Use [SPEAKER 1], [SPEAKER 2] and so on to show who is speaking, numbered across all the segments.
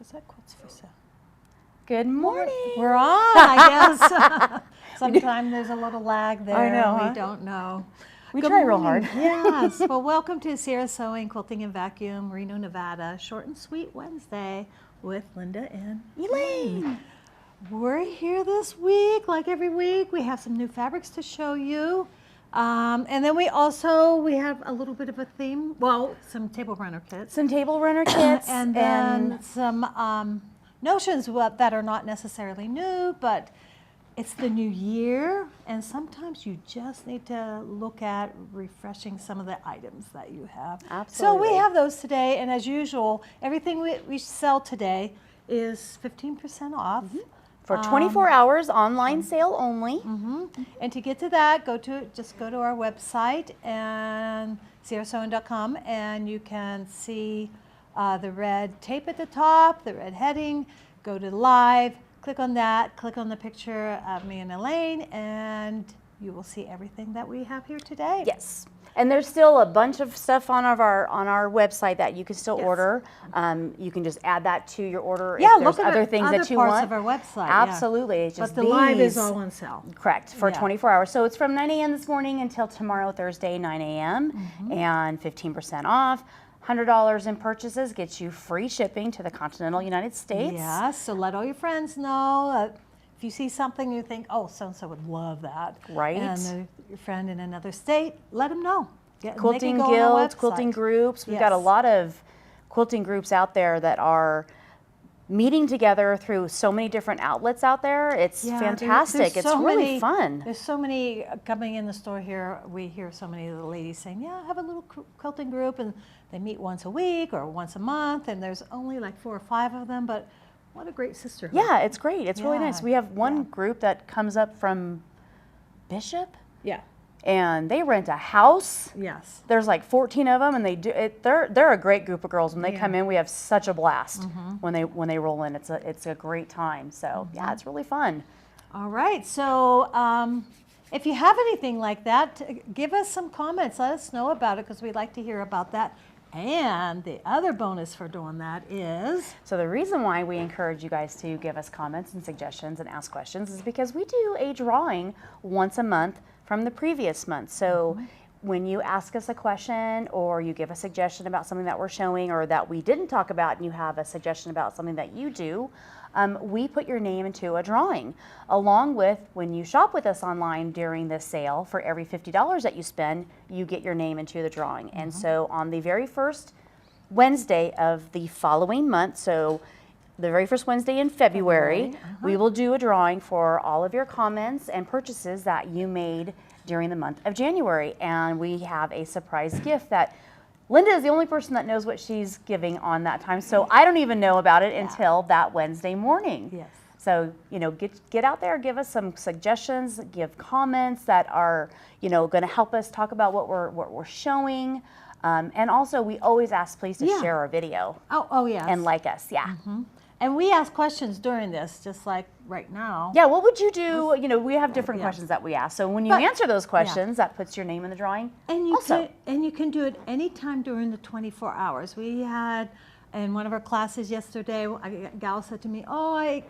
[SPEAKER 1] Is that quotes for sale?
[SPEAKER 2] Good morning.
[SPEAKER 1] We're on, I guess. Sometimes there's a little lag there.
[SPEAKER 2] I know, huh?
[SPEAKER 1] We don't know.
[SPEAKER 2] We
[SPEAKER 1] Good
[SPEAKER 2] try real
[SPEAKER 1] morning.
[SPEAKER 2] hard.
[SPEAKER 1] Yes. Well, welcome to Sierra Sewing, Quilting and Vacuum, Reno, Nevada. Short and sweet Wednesday with Linda and
[SPEAKER 2] Elaine.
[SPEAKER 1] We're here this week, like every week. We have some new fabrics to show you. And then we have a little bit of a theme. Well, some table runner kits.
[SPEAKER 2] Some table runner kits.
[SPEAKER 1] And then some notions that are not necessarily new, but it's the new year, and sometimes you just need to look at refreshing some of the items that you have.
[SPEAKER 2] Absolutely.
[SPEAKER 1] So we have those today, and as usual, everything we sell today is 15% off.
[SPEAKER 2] For 24 hours, online sale only.
[SPEAKER 1] And to get to that, just go to our website and sierrasewing.com, and you can see the red tape at the top, the red heading. Go to live, click on that, click on the picture of me and Elaine, and you will see everything that we have here today.
[SPEAKER 2] Yes. And there's still a bunch of stuff on our website that you can still order. You can just add that to your order
[SPEAKER 1] Yeah,
[SPEAKER 2] if there's
[SPEAKER 1] look at
[SPEAKER 2] other things that you
[SPEAKER 1] parts
[SPEAKER 2] want.
[SPEAKER 1] of our website.
[SPEAKER 2] Absolutely. It's just
[SPEAKER 1] But the live is
[SPEAKER 2] these.
[SPEAKER 1] all on sale.
[SPEAKER 2] Correct, for
[SPEAKER 1] Yeah.
[SPEAKER 2] 24 hours. So it's from 9 a.m. this morning until tomorrow, Thursday, 9 a.m. And 15% off. $100 in purchases gets you free shipping to the continental United States.
[SPEAKER 1] Yes, so let all your friends know. If you see something you think, oh, so-and-so would love that.
[SPEAKER 2] Right.
[SPEAKER 1] And your friend in another state, let them know.
[SPEAKER 2] Quilting guilds, quilting groups. We've got a lot of quilting groups out there that are meeting together through so many different outlets out there. It's fantastic. It's really fun.
[SPEAKER 1] There's so many coming in the store here. We hear so many of the ladies saying, yeah, I have a little quilting group, and they meet once a week or once a month, and there's only like 4 or 5 of them, but what a great sisterhood.
[SPEAKER 2] Yeah, it's great. It's really nice. We have one group that comes up from Bishop.
[SPEAKER 1] Yeah.
[SPEAKER 2] And they rent a house.
[SPEAKER 1] Yes.
[SPEAKER 2] There's like 14 of them, and they do it. They're a great group of girls. When they come in, we have such a blast when they roll in. It's a great time. So yeah, it's really fun.
[SPEAKER 1] All right. So if you have anything like that, give us some comments. Let us know about it because we'd like to hear about that. And the other bonus for doing that is...
[SPEAKER 2] So the reason why we encourage you guys to give us comments and suggestions and ask questions is because we do a drawing once a month from the previous month. So when you ask us a question or you give a suggestion about something that we're showing or that we didn't talk about and you have a suggestion about something that you do, we put your name into a drawing. Along with when you shop with us online during this sale, for every $50 that you spend, you get your name into the drawing. And so on the very first Wednesday of the following month, so the very first Wednesday in February, we will do a drawing for all of your comments and purchases that you made during the month of January. And we have a surprise gift that Linda is the only person that knows what she's giving on that time. So I don't even know about it until that Wednesday morning.
[SPEAKER 1] Yes.
[SPEAKER 2] So, get out there, give us some suggestions, give comments that are, going to help us talk about what we're showing. And also, we always ask please to share our video.
[SPEAKER 1] Oh, yes.
[SPEAKER 2] And like us,
[SPEAKER 1] And we ask questions during this, just like right now.
[SPEAKER 2] Yeah, what would you do? We have different questions that we ask. So when you answer those questions, that puts your name in the drawing.
[SPEAKER 1] And you can do it anytime during the 24 hours. We had in one of our classes yesterday, a gal said to me, "Oh, I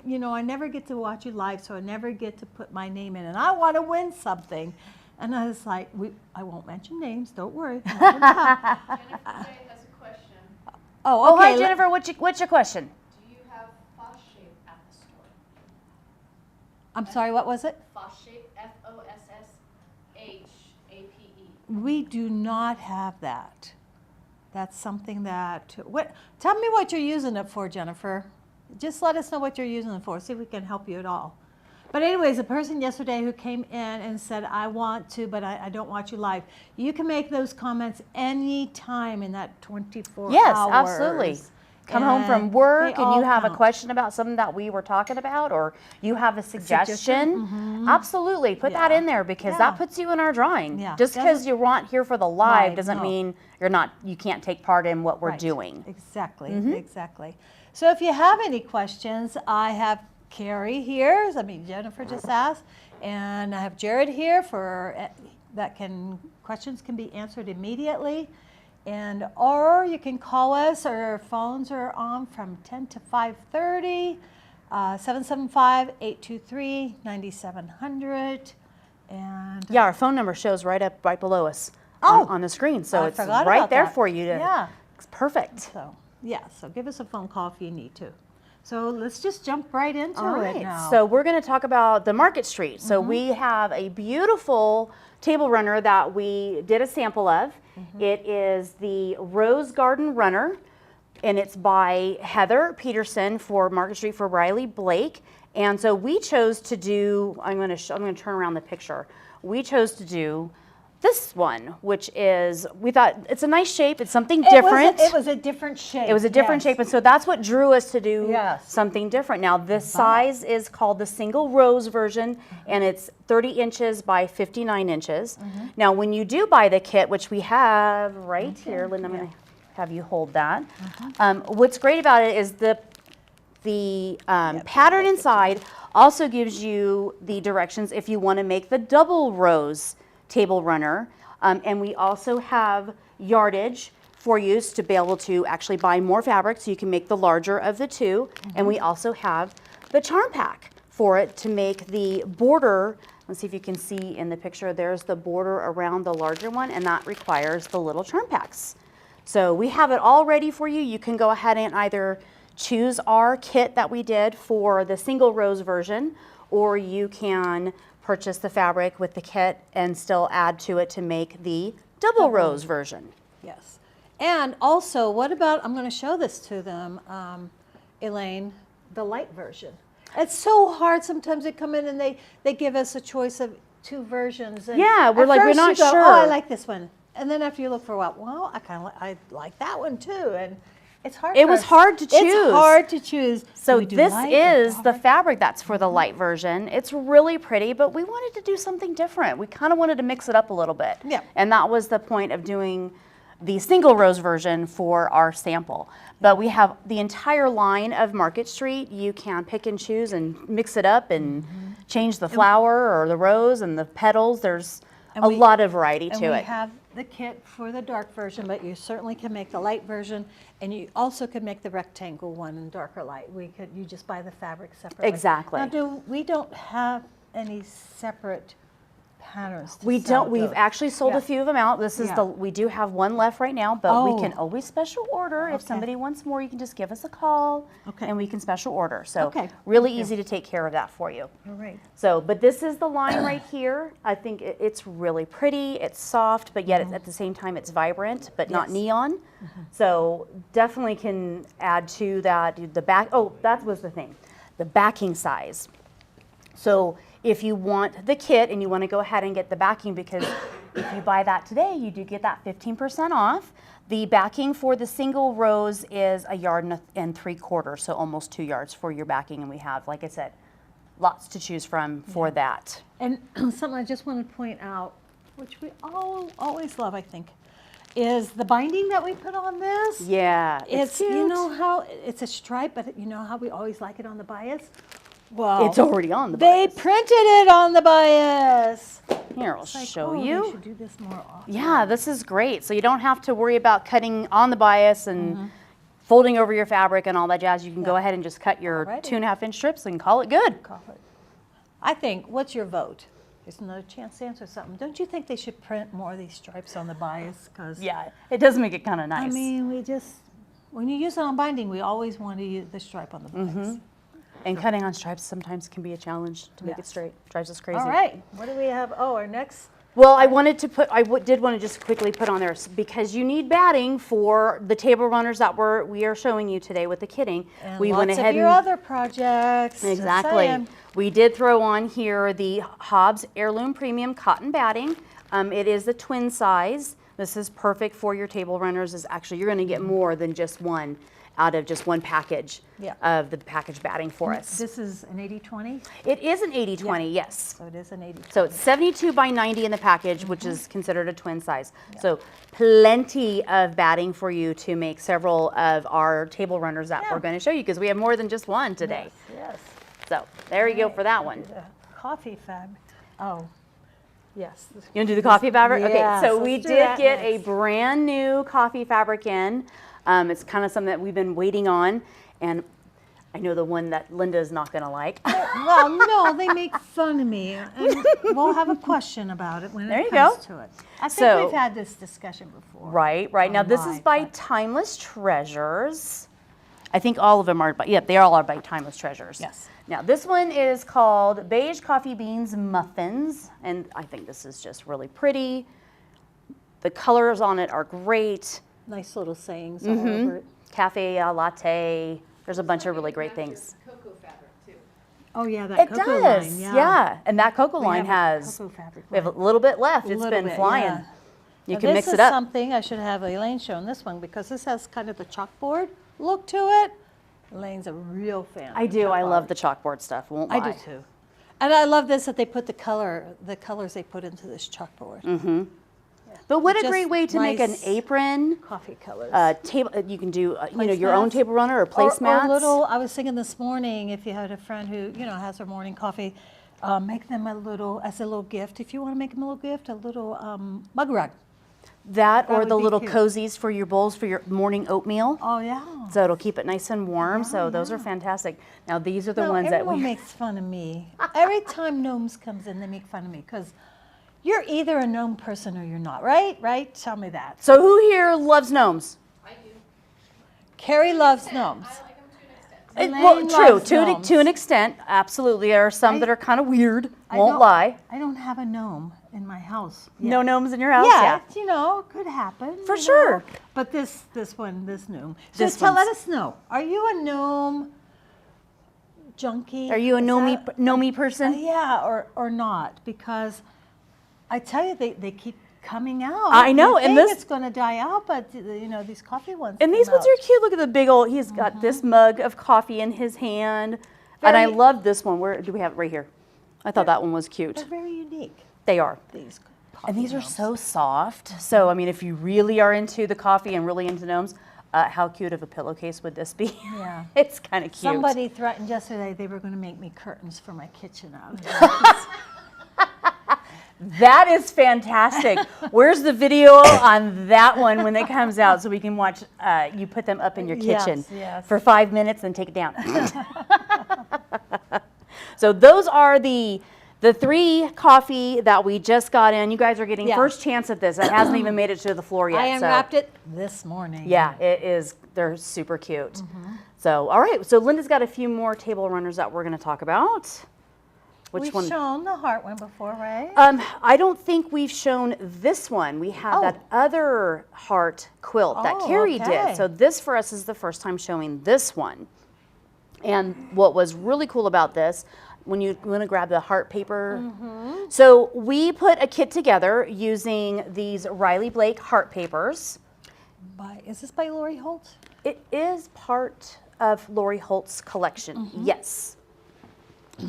[SPEAKER 1] never get to watch you live, so I never get to put my name in, and I want to win something." And I was like, "I won't mention names. Don't worry."
[SPEAKER 3] Jennifer has a question.
[SPEAKER 2] Oh, hi Jennifer. What's your question?
[SPEAKER 3] Do you have Foshape at the store?
[SPEAKER 1] I'm sorry, what was it?
[SPEAKER 3] Foshape, Fosshaape.
[SPEAKER 1] We do not have that. That's something that, tell me what you're using it for, Jennifer. Just let us know what you're using it for, see if we can help you at all. But anyways, a person yesterday who came in and said, I want to, but I don't watch you live. You can make those comments any time in that 24 hours.
[SPEAKER 2] Yes, absolutely. Come home from work and you have a
[SPEAKER 1] count.
[SPEAKER 2] question about something that we were talking about, or you have a suggestion, absolutely put that in there because that puts you in our drawing.
[SPEAKER 1] Yeah.
[SPEAKER 2] Just because you're not here for the live doesn't
[SPEAKER 1] no.
[SPEAKER 2] mean you can't take part in what we're doing.
[SPEAKER 1] Exactly, exactly. So if you have any questions, I have Carrie here. Jennifer just asked, and I have Jared here questions can be answered immediately. And, or you can call us, our phones are on from 10 to 5:30, 775-823-9700. And
[SPEAKER 2] Yeah, our phone number shows right below us
[SPEAKER 1] Oh,
[SPEAKER 2] on the screen. So
[SPEAKER 1] I
[SPEAKER 2] it's
[SPEAKER 1] forgot
[SPEAKER 2] right
[SPEAKER 1] about
[SPEAKER 2] there
[SPEAKER 1] that.
[SPEAKER 2] for you.
[SPEAKER 1] Yeah.
[SPEAKER 2] It's perfect.
[SPEAKER 1] So, yeah, so give us a phone call if you need to. So let's just jump right into
[SPEAKER 2] All
[SPEAKER 1] it
[SPEAKER 2] right,
[SPEAKER 1] now.
[SPEAKER 2] so we're going to talk about the Market Street. So we have a beautiful table runner that we did a sample of. It is the Rose Garden Runner, and it's by Heather Peterson for Market Street for Riley Blake. And so we chose to do, I'm going to turn around the picture. We chose to do this one, which is, we thought it's a nice shape. It's something different.
[SPEAKER 1] It was a different shape.
[SPEAKER 2] It was a different shape, and so that's what drew us to do
[SPEAKER 1] Yes.
[SPEAKER 2] something different. Now, this size is called the single rose version, and it's 30 inches by 59 inches. Now, when you do buy the kit, which we have right here, Linda, I'm going to have you hold that. What's great about it is the pattern inside also gives you the directions if you want to make the double rose table runner, and we also have yardage for you to be able to actually buy more fabric so you can make the larger of the two. And we also have the charm pack for it to make the border. Let's see if you can see in the picture, there's the border around the larger one, and that requires the little charm packs. So we have it all ready for you. You can go ahead and either choose our kit that we did for the single rose version, or you can purchase the fabric with the kit and still add to it to make the double rose version.
[SPEAKER 1] Yes. And also, what about, I'm going to show this to them, Elaine, the light version. It's so hard. Sometimes they come in and they give us a choice of two versions. And
[SPEAKER 2] Yeah, we're
[SPEAKER 1] at
[SPEAKER 2] like, we're
[SPEAKER 1] first
[SPEAKER 2] not
[SPEAKER 1] you go,
[SPEAKER 2] sure.
[SPEAKER 1] Oh, I like this one. And then after you look for a while, well, I like that one too. And it's hard.
[SPEAKER 2] It
[SPEAKER 1] for
[SPEAKER 2] was
[SPEAKER 1] us.
[SPEAKER 2] hard to choose.
[SPEAKER 1] It's hard to choose.
[SPEAKER 2] So
[SPEAKER 1] We do
[SPEAKER 2] this
[SPEAKER 1] light or
[SPEAKER 2] is the
[SPEAKER 1] dark.
[SPEAKER 2] fabric that's for the light version. It's really pretty, but we wanted to do something different. We kind of wanted to mix it up a little bit.
[SPEAKER 1] Yeah.
[SPEAKER 2] And that was the point of doing the single rose version for our sample. But we have the entire line of Market Street. You can pick and choose and mix it up and change the flower or the rose and the petals. There's a lot of variety
[SPEAKER 1] And
[SPEAKER 2] to
[SPEAKER 1] we
[SPEAKER 2] it.
[SPEAKER 1] have the kit for the dark version, but you certainly can make the light version, and you also could make the rectangle one in darker light. You just buy the fabric separately.
[SPEAKER 2] Exactly.
[SPEAKER 1] Now, we don't have any separate patterns to
[SPEAKER 2] We
[SPEAKER 1] sell
[SPEAKER 2] don't. We've
[SPEAKER 1] those.
[SPEAKER 2] actually sold
[SPEAKER 1] Yeah.
[SPEAKER 2] a few of them out. This is
[SPEAKER 1] Yeah.
[SPEAKER 2] we do have one left right now, but we can
[SPEAKER 1] Oh.
[SPEAKER 2] always special order. If
[SPEAKER 1] Okay.
[SPEAKER 2] somebody wants more, you can just give us a call,
[SPEAKER 1] Okay.
[SPEAKER 2] and we can special order. So
[SPEAKER 1] Okay.
[SPEAKER 2] really
[SPEAKER 1] Thank you.
[SPEAKER 2] easy to take care of that for you.
[SPEAKER 1] All right.
[SPEAKER 2] So, but this is the line right here. I think it's really pretty. It's soft, but yet it's, at the same time it's vibrant, but not
[SPEAKER 1] Yes.
[SPEAKER 2] neon. So definitely can add to that. The back. Oh, that was the thing. The backing size. So if you want the kit and you want to go ahead and get the backing, because if you buy that today, you do get that 15% off. The backing for the single rose is 1.75 yards, so almost 2 yards for your backing. And we have, like I said, lots to choose from for that.
[SPEAKER 1] And something I just want to point out, which we always love, I think, is the binding that we put on this.
[SPEAKER 2] Yeah,
[SPEAKER 1] It's,
[SPEAKER 2] cute.
[SPEAKER 1] you know how, it's a stripe, but you know how we always like it on the bias? Well,
[SPEAKER 2] It's already on the
[SPEAKER 1] they
[SPEAKER 2] bias.
[SPEAKER 1] printed it on the bias.
[SPEAKER 2] Here, I'll
[SPEAKER 1] It's like,
[SPEAKER 2] show
[SPEAKER 1] oh,
[SPEAKER 2] you.
[SPEAKER 1] They should do this more often.
[SPEAKER 2] Yeah, this is great. So you don't have to worry about cutting on the bias and folding over your fabric and all that jazz. You can go
[SPEAKER 1] Yeah.
[SPEAKER 2] ahead and just cut your
[SPEAKER 1] Alrighty.
[SPEAKER 2] 2.5-inch strips and call it good.
[SPEAKER 1] Call it. I think, what's your vote? There's another chance to answer something. Don't you think they should print more of these stripes on the bias? Because
[SPEAKER 2] Yeah, it does make it kind of nice.
[SPEAKER 1] I mean, when you use it on binding, we always want to use the stripe on the bias.
[SPEAKER 2] And cutting on stripes sometimes can be a challenge to make it
[SPEAKER 1] Yes.
[SPEAKER 2] straight. Drives us crazy.
[SPEAKER 1] All right, what do we have? Oh, our next.
[SPEAKER 2] Well, I wanted to put, did want to just quickly put on there, because you need batting for the table runners that we are showing you today with the kitting.
[SPEAKER 1] And
[SPEAKER 2] We
[SPEAKER 1] lots
[SPEAKER 2] went ahead
[SPEAKER 1] of your
[SPEAKER 2] and
[SPEAKER 1] other projects. just
[SPEAKER 2] exactly.
[SPEAKER 1] saying.
[SPEAKER 2] We did throw on here the Hobbs Heirloom Premium Cotton Batting. It is the twin size. This is perfect for your table runners. You're going to get more than just one out of just one package
[SPEAKER 1] Yeah.
[SPEAKER 2] of the package batting for us.
[SPEAKER 1] This is an 80-20,
[SPEAKER 2] It is an 80-20, yes.
[SPEAKER 1] so it is an 80-20.
[SPEAKER 2] So it's 72 by 90 in the package, which is considered a twin size. So plenty of batting for you to make several of our table runners that we're going to show you, because we have more than just one today.
[SPEAKER 1] Yes.
[SPEAKER 2] So there you go for that one.
[SPEAKER 1] The coffee fab. Oh, Yes.
[SPEAKER 2] You want to do the coffee fabric?
[SPEAKER 1] Yes,
[SPEAKER 2] Okay, so we
[SPEAKER 1] let's do
[SPEAKER 2] did
[SPEAKER 1] that
[SPEAKER 2] get a
[SPEAKER 1] next.
[SPEAKER 2] brand new coffee fabric in. It's kind of something that we've been waiting on, and I know the one that Linda is not going to like.
[SPEAKER 1] Well, no, they make fun of me, and we'll have a question about it when
[SPEAKER 2] There
[SPEAKER 1] it
[SPEAKER 2] you
[SPEAKER 1] comes
[SPEAKER 2] go.
[SPEAKER 1] to it. I think
[SPEAKER 2] So-
[SPEAKER 1] we've had this discussion before.
[SPEAKER 2] Right. Now this is
[SPEAKER 1] Online,
[SPEAKER 2] by
[SPEAKER 1] but-
[SPEAKER 2] Timeless Treasures. I think all of them are by, they all are by Timeless Treasures.
[SPEAKER 1] Yes.
[SPEAKER 2] Now this one is called Beige Coffee Beans Muffins, and I think this is just really pretty. The colors on it are great.
[SPEAKER 1] Nice little sayings
[SPEAKER 2] Mm-hmm.
[SPEAKER 1] all over it.
[SPEAKER 2] Cafe latte. There's a bunch of really great things.
[SPEAKER 3] Cocoa fabric too.
[SPEAKER 1] Oh, yeah, that
[SPEAKER 2] It
[SPEAKER 1] cocoa
[SPEAKER 2] does,
[SPEAKER 1] line,
[SPEAKER 2] yeah. And that cocoa
[SPEAKER 1] We
[SPEAKER 2] line
[SPEAKER 1] have a
[SPEAKER 2] has,
[SPEAKER 1] cocoa fabric
[SPEAKER 2] we have a
[SPEAKER 1] line.
[SPEAKER 2] little bit left. It's
[SPEAKER 1] Little
[SPEAKER 2] been
[SPEAKER 1] bit,
[SPEAKER 2] flying.
[SPEAKER 1] yeah.
[SPEAKER 2] You
[SPEAKER 1] Now,
[SPEAKER 2] can mix
[SPEAKER 1] this
[SPEAKER 2] it
[SPEAKER 1] is
[SPEAKER 2] up.
[SPEAKER 1] something, I should have Elaine shown this one because this has kind of the chalkboard look to it. Elaine's a real fan.
[SPEAKER 2] I
[SPEAKER 1] of
[SPEAKER 2] do. I love
[SPEAKER 1] chalkboard.
[SPEAKER 2] the chalkboard stuff. Won't lie.
[SPEAKER 1] I do too. And I love this that they put the colors they put into this chalkboard.
[SPEAKER 2] Mm-hmm. But what a
[SPEAKER 1] Just
[SPEAKER 2] great way to make an
[SPEAKER 1] nice
[SPEAKER 2] apron.
[SPEAKER 1] Coffee colors.
[SPEAKER 2] Table. You can do your own
[SPEAKER 1] Placemats.
[SPEAKER 2] table runner or
[SPEAKER 1] Or
[SPEAKER 2] placemats.
[SPEAKER 1] little, I was thinking this morning, if you had a friend who, has her morning coffee, make them as a little gift. If you want to make them a little gift, a little mug rug.
[SPEAKER 2] That or
[SPEAKER 1] would
[SPEAKER 2] the
[SPEAKER 1] be
[SPEAKER 2] little
[SPEAKER 1] cute.
[SPEAKER 2] cozies for your bowls for your morning oatmeal.
[SPEAKER 1] Oh, yeah.
[SPEAKER 2] So it'll keep it nice and warm.
[SPEAKER 1] Yeah,
[SPEAKER 2] So those are
[SPEAKER 1] yeah.
[SPEAKER 2] fantastic. Now these are the
[SPEAKER 1] No,
[SPEAKER 2] ones that
[SPEAKER 1] everyone
[SPEAKER 2] we.
[SPEAKER 1] makes fun of me. Every time gnomes comes in, they make fun of me because you're either a gnome person or you're not, right? Right? Tell me that.
[SPEAKER 2] So who here loves gnomes?
[SPEAKER 3] I do.
[SPEAKER 1] Carrie loves gnomes.
[SPEAKER 3] I like them to an extent.
[SPEAKER 2] Well,
[SPEAKER 1] Elaine
[SPEAKER 2] true.
[SPEAKER 1] loves
[SPEAKER 2] To
[SPEAKER 1] gnomes.
[SPEAKER 2] an extent, absolutely. There are some that are kind of weird.
[SPEAKER 1] I
[SPEAKER 2] Won't
[SPEAKER 1] don't-
[SPEAKER 2] lie.
[SPEAKER 1] I don't have a gnome in my house.
[SPEAKER 2] No
[SPEAKER 1] yet.
[SPEAKER 2] gnomes in your house.
[SPEAKER 1] Yeah, could happen.
[SPEAKER 2] For
[SPEAKER 1] you
[SPEAKER 2] sure.
[SPEAKER 1] know. But this gnome.
[SPEAKER 2] This
[SPEAKER 1] So let
[SPEAKER 2] one's-
[SPEAKER 1] us know. Are you a gnome junkie?
[SPEAKER 2] Are you a
[SPEAKER 1] Is
[SPEAKER 2] gnomey
[SPEAKER 1] that-
[SPEAKER 2] gnomey person?
[SPEAKER 1] Yeah, or not? Because I tell you, they keep coming out.
[SPEAKER 2] I know,
[SPEAKER 1] You
[SPEAKER 2] and
[SPEAKER 1] think
[SPEAKER 2] this-
[SPEAKER 1] it's going to die out, but these coffee ones.
[SPEAKER 2] And these
[SPEAKER 1] come
[SPEAKER 2] ones are
[SPEAKER 1] out.
[SPEAKER 2] cute. Look at the big old. He's got this mug of coffee in his hand, and I
[SPEAKER 1] Very-
[SPEAKER 2] love this one. Where do we have it? Right here. I thought that one was
[SPEAKER 1] They're
[SPEAKER 2] cute.
[SPEAKER 1] very unique.
[SPEAKER 2] They are.
[SPEAKER 1] These.
[SPEAKER 2] And these are
[SPEAKER 1] coffee
[SPEAKER 2] so soft. So, I mean, if you really are into the coffee and really into gnomes, how cute of a pillowcase would this be?
[SPEAKER 1] Yeah.
[SPEAKER 2] It's kind of cute.
[SPEAKER 1] Somebody threatened yesterday they were going to make me curtains for my kitchen out of it.
[SPEAKER 2] That is fantastic. Where's the video on that one when it comes out so we can watch you put them up in your
[SPEAKER 1] Yes,
[SPEAKER 2] kitchen
[SPEAKER 1] yes.
[SPEAKER 2] for 5 minutes and take it down? So those are the 3 coffee that we just got in. You guys are getting
[SPEAKER 1] Yeah.
[SPEAKER 2] first chance at this. It hasn't even made it to the floor yet.
[SPEAKER 1] I
[SPEAKER 2] so.
[SPEAKER 1] unwrapped it this morning.
[SPEAKER 2] Yeah, it is. They're super cute.
[SPEAKER 1] Mm-hmm.
[SPEAKER 2] So, all right. So Linda's got a few more table runners that we're going to talk about. Which
[SPEAKER 1] We've
[SPEAKER 2] one?
[SPEAKER 1] shown the heart one before, right?
[SPEAKER 2] I don't think we've shown this one. We have that other heart quilt that
[SPEAKER 1] Oh,
[SPEAKER 2] Carrie
[SPEAKER 1] okay.
[SPEAKER 2] did. So this for us is the first time showing this one. And what was really cool about this, when you want to grab the heart paper.
[SPEAKER 1] Mm-hmm.
[SPEAKER 2] So we put a kit together using these Riley Blake heart papers.
[SPEAKER 1] Is this by Lori Holt?
[SPEAKER 2] It is part of Lori Holt's collection,
[SPEAKER 1] Mm-hmm.
[SPEAKER 2] yes,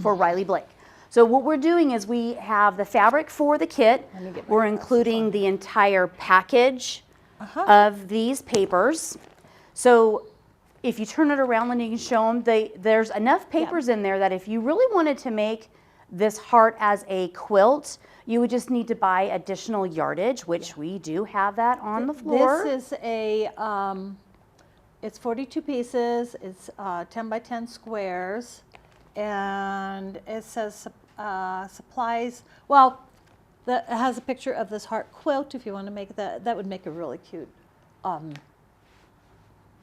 [SPEAKER 2] for Riley Blake. So what we're doing is we have the fabric for the kit.
[SPEAKER 1] Let me get my
[SPEAKER 2] We're
[SPEAKER 1] glasses
[SPEAKER 2] including the entire package
[SPEAKER 1] Uh-huh.
[SPEAKER 2] of these papers. So if you turn it around and you can show them, there's enough papers in there that if you really wanted to make this heart as a quilt, you would just need to buy additional yardage, which we do have that on the floor.
[SPEAKER 1] This is it's 42 pieces, it's 10 by 10 squares, and it says supplies, it has a picture of this heart quilt if you want to make that would make a really cute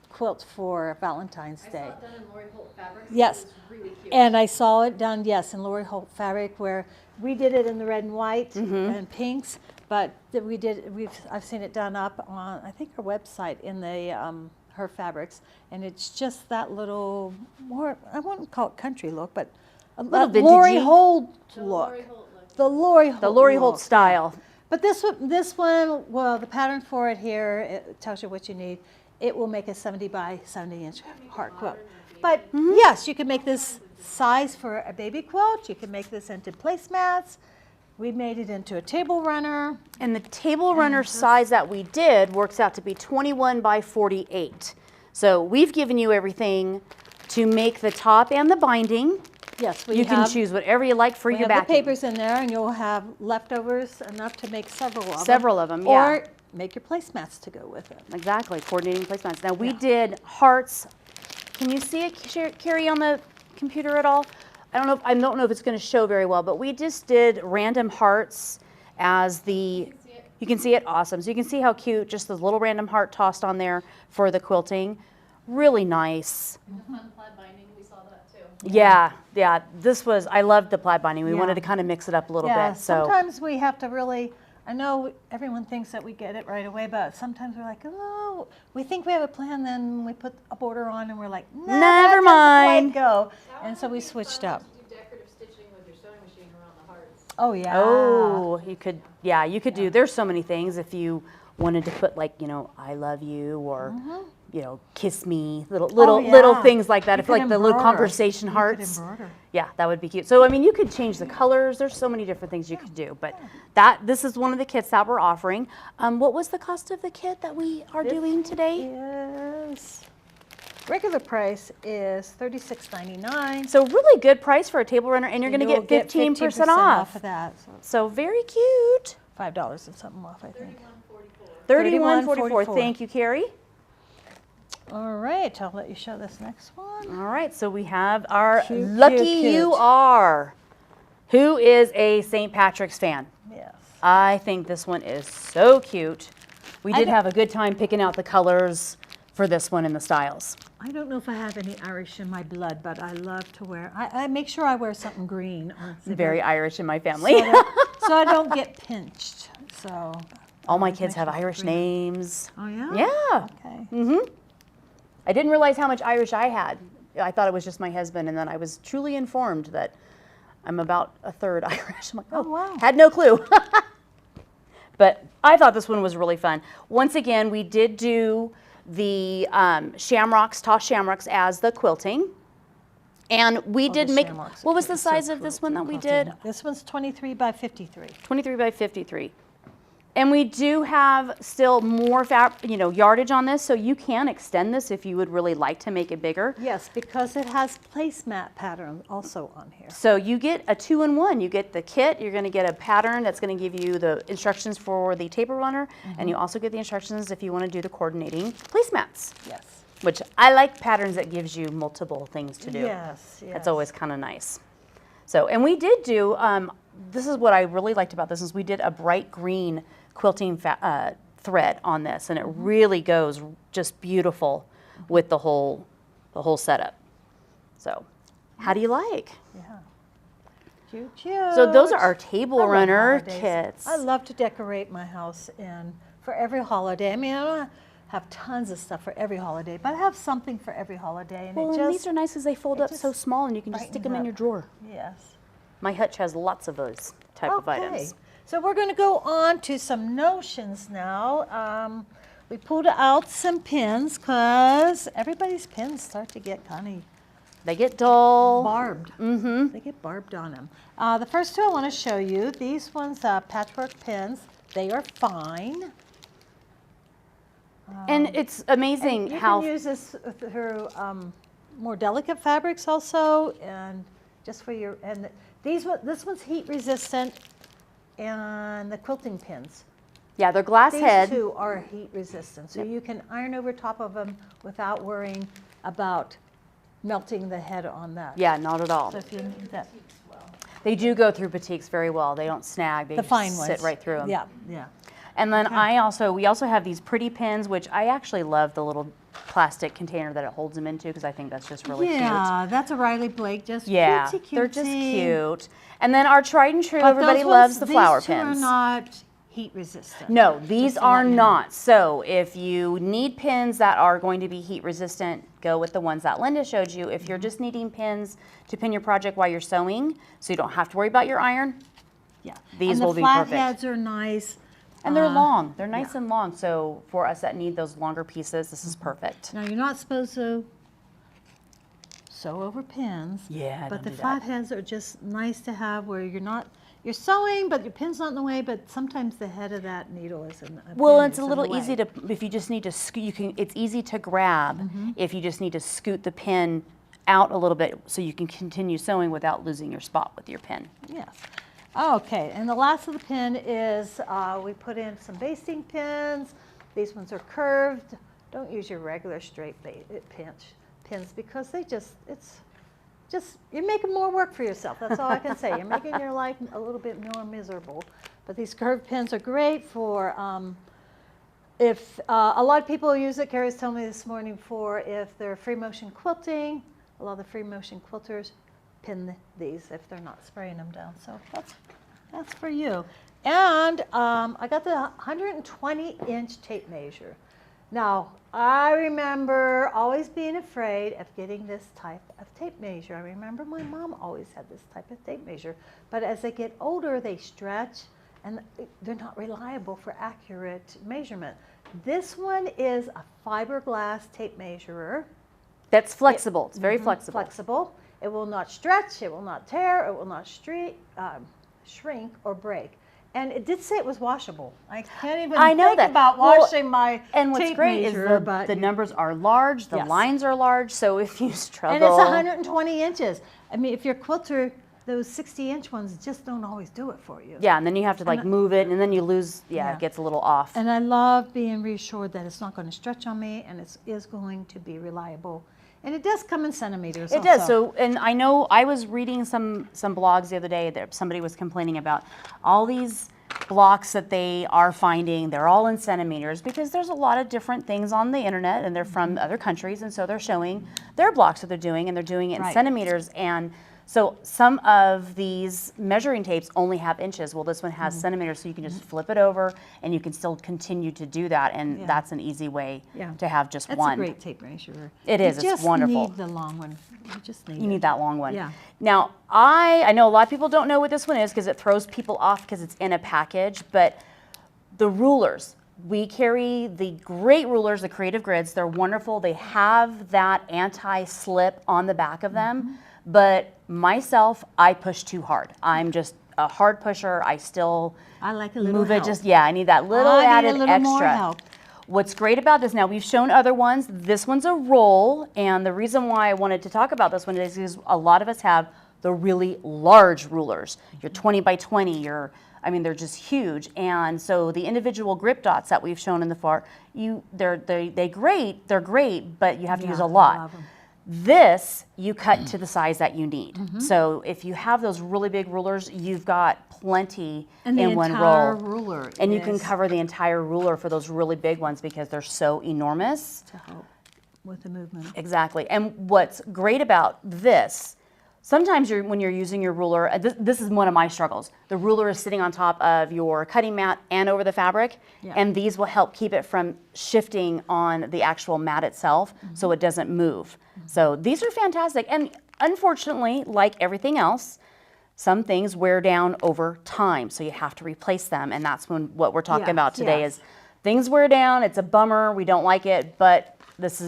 [SPEAKER 1] quilt for Valentine's
[SPEAKER 3] I
[SPEAKER 1] Day.
[SPEAKER 3] saw it done in Lori Holt fabrics.
[SPEAKER 1] Yes.
[SPEAKER 3] It was really cute.
[SPEAKER 1] And I saw it done, yes, in Lori Holt fabric, where we did it in the red and white and pinks, but I've seen it done up on, I think, her website in the her fabrics, and it's just that little more, I wouldn't call it country look, but a
[SPEAKER 2] Little
[SPEAKER 1] little Lori
[SPEAKER 2] vintagey.
[SPEAKER 1] Holt
[SPEAKER 3] The
[SPEAKER 1] look.
[SPEAKER 3] Lori Holt look.
[SPEAKER 1] The Lori Holt.
[SPEAKER 2] The Lori Holt
[SPEAKER 1] look.
[SPEAKER 2] style.
[SPEAKER 1] But this one, well, the pattern for it here, it tells you what you need. It will make a 70 by 70 inch heart quilt. But yes, you can make this size for a baby quilt. You can make this into placemats. We made it into a table runner.
[SPEAKER 2] And the table runner size that we did works out to be 21 by 48. So we've given you everything to make the top and the binding.
[SPEAKER 1] Yes, we
[SPEAKER 2] You can
[SPEAKER 1] have.
[SPEAKER 2] choose whatever you like for
[SPEAKER 1] We
[SPEAKER 2] your
[SPEAKER 1] have the
[SPEAKER 2] backing.
[SPEAKER 1] papers in there, and you'll have leftovers enough to make several of them.
[SPEAKER 2] Several of them, yeah.
[SPEAKER 1] Or make your placemats to go with it.
[SPEAKER 2] Exactly, coordinating placemats. Now we
[SPEAKER 1] Yeah.
[SPEAKER 2] did hearts. Can you see it, Carrie, on the computer at all? I don't know if it's going to show very well, but we just did random hearts as the.
[SPEAKER 3] can see it.
[SPEAKER 2] You can see it, awesome. So you can see how cute, just the little random heart tossed on there for the quilting. Really nice.
[SPEAKER 3] The fun plaid binding, we saw that too.
[SPEAKER 2] Yeah, I loved the plaid binding. We
[SPEAKER 1] Yeah.
[SPEAKER 2] wanted to kind of mix it up a little
[SPEAKER 1] Yeah,
[SPEAKER 2] bit. So
[SPEAKER 1] sometimes we have to really, I know everyone thinks that we get it right away, but sometimes we're like, oh, we think we have a plan, then we put a border on and we're like, nah,
[SPEAKER 2] Never
[SPEAKER 1] that doesn't
[SPEAKER 2] mind.
[SPEAKER 1] quite go.
[SPEAKER 3] That
[SPEAKER 1] And so
[SPEAKER 3] would
[SPEAKER 1] we
[SPEAKER 3] be
[SPEAKER 1] switched
[SPEAKER 3] fun
[SPEAKER 1] up.
[SPEAKER 3] To do decorative stitching with your sewing machine around the hearts.
[SPEAKER 1] Oh, yeah.
[SPEAKER 2] oh, you could do. There's so many things if you wanted to put like, I love you or kiss me, little
[SPEAKER 1] yeah.
[SPEAKER 2] things like that.
[SPEAKER 1] You
[SPEAKER 2] If like
[SPEAKER 1] could
[SPEAKER 2] the little
[SPEAKER 1] embroider.
[SPEAKER 2] conversation
[SPEAKER 1] You could
[SPEAKER 2] hearts.
[SPEAKER 1] embroider.
[SPEAKER 2] Yeah, that would be cute. So I mean, you could change the colors. There's so many different things you could do. But this is one of the kits that we're offering. What was the cost of the kit that we are doing today?
[SPEAKER 1] Is, regular price is $36.99.
[SPEAKER 2] So really good price for a table runner, and you're going to
[SPEAKER 1] You'll
[SPEAKER 2] get 15% off.
[SPEAKER 1] of that. So
[SPEAKER 2] So very cute.
[SPEAKER 1] $5 and something off, I think.
[SPEAKER 3] $31.44.
[SPEAKER 2] $31.44. Thank you, Carrie.
[SPEAKER 1] All right, I'll let you show this next one.
[SPEAKER 2] All right, so we have our
[SPEAKER 1] Cute,
[SPEAKER 2] Lucky
[SPEAKER 1] cute,
[SPEAKER 2] You
[SPEAKER 1] cute.
[SPEAKER 2] Are, who is a St. Patrick's fan.
[SPEAKER 1] Yes.
[SPEAKER 2] I think this one is so cute. We
[SPEAKER 1] I
[SPEAKER 2] did
[SPEAKER 1] don't-
[SPEAKER 2] have a good time picking out the colors for this one and the styles.
[SPEAKER 1] I don't know if I have any Irish in my blood, but I love to wear, I make sure I wear something green. Or
[SPEAKER 2] Very Irish in my family.
[SPEAKER 1] so I don't get pinched, so.
[SPEAKER 2] All my
[SPEAKER 1] always
[SPEAKER 2] kids
[SPEAKER 1] make
[SPEAKER 2] have
[SPEAKER 1] sure it's
[SPEAKER 2] Irish
[SPEAKER 1] green.
[SPEAKER 2] names.
[SPEAKER 1] Oh, yeah?
[SPEAKER 2] Yeah.
[SPEAKER 1] Okay.
[SPEAKER 2] I didn't realize how much Irish I had. I thought it was just my husband, and then I was truly informed that I'm about a third Irish. I'm like,
[SPEAKER 1] Oh, wow.
[SPEAKER 2] Had no clue. But I thought this one was really fun. Once again, we did do the tossed shamrocks as the quilting. And we
[SPEAKER 1] Oh,
[SPEAKER 2] did
[SPEAKER 1] the
[SPEAKER 2] make,
[SPEAKER 1] shamrocks
[SPEAKER 2] what was the
[SPEAKER 1] are so
[SPEAKER 2] size of
[SPEAKER 1] cool
[SPEAKER 2] this one that we
[SPEAKER 1] quilting.
[SPEAKER 2] did?
[SPEAKER 1] This one's 23 by 53.
[SPEAKER 2] 23 by 53. And we do have still more yardage on this, so you can extend this if you would really like to make it bigger.
[SPEAKER 1] Yes, because it has placemat pattern also on here.
[SPEAKER 2] So you get a 2-in-1. You get the kit, you're going to get a pattern that's going to give you the instructions for the table runner, and you also get the instructions if you want to do the coordinating placemats,
[SPEAKER 1] Yes.
[SPEAKER 2] which I like patterns that gives you multiple things to do.
[SPEAKER 1] Yes, yes.
[SPEAKER 2] That's always kind of nice. So, and we did do, this is what I really liked about this, is we did a bright green quilting thread on this, and it really goes just beautiful with the whole setup. So, how do you like?
[SPEAKER 1] Yeah. Cute, cute.
[SPEAKER 2] So those are our table
[SPEAKER 1] I love
[SPEAKER 2] runner
[SPEAKER 1] holidays.
[SPEAKER 2] kits.
[SPEAKER 1] I love to decorate my house for every holiday. I mean, I don't have tons of stuff for every holiday, but I have something for every holiday, and
[SPEAKER 2] Well,
[SPEAKER 1] it
[SPEAKER 2] and
[SPEAKER 1] just
[SPEAKER 2] these are nice because they fold
[SPEAKER 1] it
[SPEAKER 2] up so
[SPEAKER 1] just
[SPEAKER 2] small, and you can just stick them in
[SPEAKER 1] brightens
[SPEAKER 2] your
[SPEAKER 1] up.
[SPEAKER 2] drawer.
[SPEAKER 1] yes.
[SPEAKER 2] My hutch has lots of those type of items.
[SPEAKER 1] So we're going to go on to some notions now. We pulled out some pins because everybody's pins start to get kind of
[SPEAKER 2] They get dull.
[SPEAKER 1] barbed. Mm-hmm. They get barbed on them. The first two I want to show you, these ones, patchwork pins, they are fine.
[SPEAKER 2] And it's amazing
[SPEAKER 1] You
[SPEAKER 2] how
[SPEAKER 1] can use this through more delicate fabrics also, and just for your, and this one's heat resistant, and the quilting pins.
[SPEAKER 2] yeah, they're glass
[SPEAKER 1] These
[SPEAKER 2] head.
[SPEAKER 1] two are heat resistant, so you can iron over top of them without worrying about melting the head on that.
[SPEAKER 2] Yeah, not at all.
[SPEAKER 1] So if you need that,
[SPEAKER 2] They do go through batiks very well. They don't snag. They
[SPEAKER 1] the
[SPEAKER 2] just
[SPEAKER 1] fine ones.
[SPEAKER 2] sit right through them.
[SPEAKER 1] Yeah, yeah.
[SPEAKER 2] And then we also have these pretty pins, which I actually love the little plastic container that it holds them into because I think that's just really cute.
[SPEAKER 1] Yeah, that's a Riley Blake, just
[SPEAKER 2] Yeah,
[SPEAKER 1] cutesy,
[SPEAKER 2] they're just
[SPEAKER 1] cutesy.
[SPEAKER 2] cute. And then our tried and true,
[SPEAKER 1] But
[SPEAKER 2] everybody
[SPEAKER 1] those
[SPEAKER 2] loves
[SPEAKER 1] ones-
[SPEAKER 2] the flower
[SPEAKER 1] these two
[SPEAKER 2] pins.
[SPEAKER 1] are not heat resistant.
[SPEAKER 2] No, these
[SPEAKER 1] Just to
[SPEAKER 2] are
[SPEAKER 1] let you know.
[SPEAKER 2] not. So if you need pins that are going to be heat resistant, go with the ones that Linda showed you. If you're just needing pins to pin your project while you're sewing, so you don't have to worry about your iron,
[SPEAKER 1] Yeah.
[SPEAKER 2] These
[SPEAKER 1] and
[SPEAKER 2] will
[SPEAKER 1] the
[SPEAKER 2] be perfect.
[SPEAKER 1] flatheads are nice.
[SPEAKER 2] and they're long. They're
[SPEAKER 1] yeah.
[SPEAKER 2] nice and long. So for us that need those longer pieces, this is perfect.
[SPEAKER 1] Now, you're not supposed to sew over pins.
[SPEAKER 2] Yeah,
[SPEAKER 1] But
[SPEAKER 2] don't
[SPEAKER 1] the
[SPEAKER 2] do that.
[SPEAKER 1] flatheads are just nice to have where you're sewing, but your pin's not in the way, but sometimes the head of that needle is in the
[SPEAKER 2] Well,
[SPEAKER 1] pin
[SPEAKER 2] it's
[SPEAKER 1] is
[SPEAKER 2] a
[SPEAKER 1] in
[SPEAKER 2] little
[SPEAKER 1] the
[SPEAKER 2] easy
[SPEAKER 1] way.
[SPEAKER 2] to, if you just need to scoot, it's easy to grab if you just need to scoot the pin out a little bit so you can continue sewing without losing your spot with your pin.
[SPEAKER 1] Yes. Okay, and the last of the pin is we put in some basting pins. These ones are curved. Don't use your regular straight pins because you're making more work for yourself. That's all I can say. You're making your life a little bit more miserable. But these curved pins are great for if a lot of people use it. Carrie's telling me this morning for if they're free motion quilting. A lot of the free motion quilters pin these if they're not spraying them down. So that's for you. And I got the 120-inch tape measure. Now, I remember always being afraid of getting this type of tape measure. I remember my mom always had this type of tape measure. But as they get older, they stretch, and they're not reliable for accurate measurement. This one is a fiberglass tape measurer.
[SPEAKER 2] That's flexible. It's very flexible.
[SPEAKER 1] Flexible. It will not stretch, it will not tear, it will not shrink or break. And it did say it was washable. I can't even think about washing my
[SPEAKER 2] and what's
[SPEAKER 1] tape
[SPEAKER 2] great
[SPEAKER 1] measure,
[SPEAKER 2] is
[SPEAKER 1] but
[SPEAKER 2] the numbers are large, the
[SPEAKER 1] Yes.
[SPEAKER 2] lines are large, so if you struggle.
[SPEAKER 1] and it's 120 inches. I mean, if you're a quilter, those 60-inch ones just don't always do it for you.
[SPEAKER 2] Yeah, and then you have to like move it, and then you lose,
[SPEAKER 1] Yeah.
[SPEAKER 2] it gets a little off.
[SPEAKER 1] And I love being reassured that it's not going to stretch on me, and it is going to be reliable. And it does come in centimeters.
[SPEAKER 2] It does. So, and I know I was reading some blogs the other day that somebody was complaining about all these blocks that they are finding. They're all in centimeters because there's a lot of different things on the internet, and they're from other countries, and so they're showing their blocks that they're doing, and they're doing it in
[SPEAKER 1] Right.
[SPEAKER 2] centimeters. And so some of these measuring tapes only have inches. Well, this one has centimeters, so you can just flip it over, and you can still continue to do that. And
[SPEAKER 1] Yeah.
[SPEAKER 2] that's an easy way
[SPEAKER 1] Yeah.
[SPEAKER 2] to have just
[SPEAKER 1] That's
[SPEAKER 2] one.
[SPEAKER 1] a great tape measure.
[SPEAKER 2] It is.
[SPEAKER 1] You
[SPEAKER 2] It's
[SPEAKER 1] just
[SPEAKER 2] wonderful.
[SPEAKER 1] need the long one. You just need
[SPEAKER 2] You
[SPEAKER 1] it.
[SPEAKER 2] need that long one.
[SPEAKER 1] Yeah.
[SPEAKER 2] Now, I know a lot of people don't know what this one is because it throws people off because it's in a package, but the rulers. We carry the great rulers, the Creative Grids. They're wonderful. They have that anti-slip on the back of them, but myself, I push too hard. I'm just a hard pusher. I still
[SPEAKER 1] I like a little
[SPEAKER 2] move
[SPEAKER 1] help.
[SPEAKER 2] it just, yeah, I need that little
[SPEAKER 1] I need a
[SPEAKER 2] added
[SPEAKER 1] little
[SPEAKER 2] extra.
[SPEAKER 1] more help.
[SPEAKER 2] What's great about this, now we've shown other ones, this one's a roll, and the reason why I wanted to talk about this one is because a lot of us have the really large rulers. Your 20 by 20, they're just huge, and so the individual grip dots that we've shown in the far, they're great, but you have to use a
[SPEAKER 1] I
[SPEAKER 2] lot.
[SPEAKER 1] love 'em.
[SPEAKER 2] This, you cut to the size that you need. So if you have those really big rulers, you've got plenty
[SPEAKER 1] And the
[SPEAKER 2] in one
[SPEAKER 1] entire
[SPEAKER 2] roll.
[SPEAKER 1] ruler
[SPEAKER 2] And you can
[SPEAKER 1] is
[SPEAKER 2] cover the entire ruler for those really big ones because they're so enormous.
[SPEAKER 1] to help with the movement.
[SPEAKER 2] Exactly. And what's great about this, sometimes when you're using your ruler, this is one of my struggles. The ruler is sitting on top of your cutting mat and over the fabric,
[SPEAKER 1] Yeah.
[SPEAKER 2] and these will help keep it from shifting on the actual mat itself so it doesn't move. So these are fantastic. And unfortunately, like everything else, some things wear down over time, so you have to replace them. And that's what we're talking
[SPEAKER 1] Yes,
[SPEAKER 2] about today
[SPEAKER 1] yes.
[SPEAKER 2] is things wear down. It's a bummer. We don't like it, but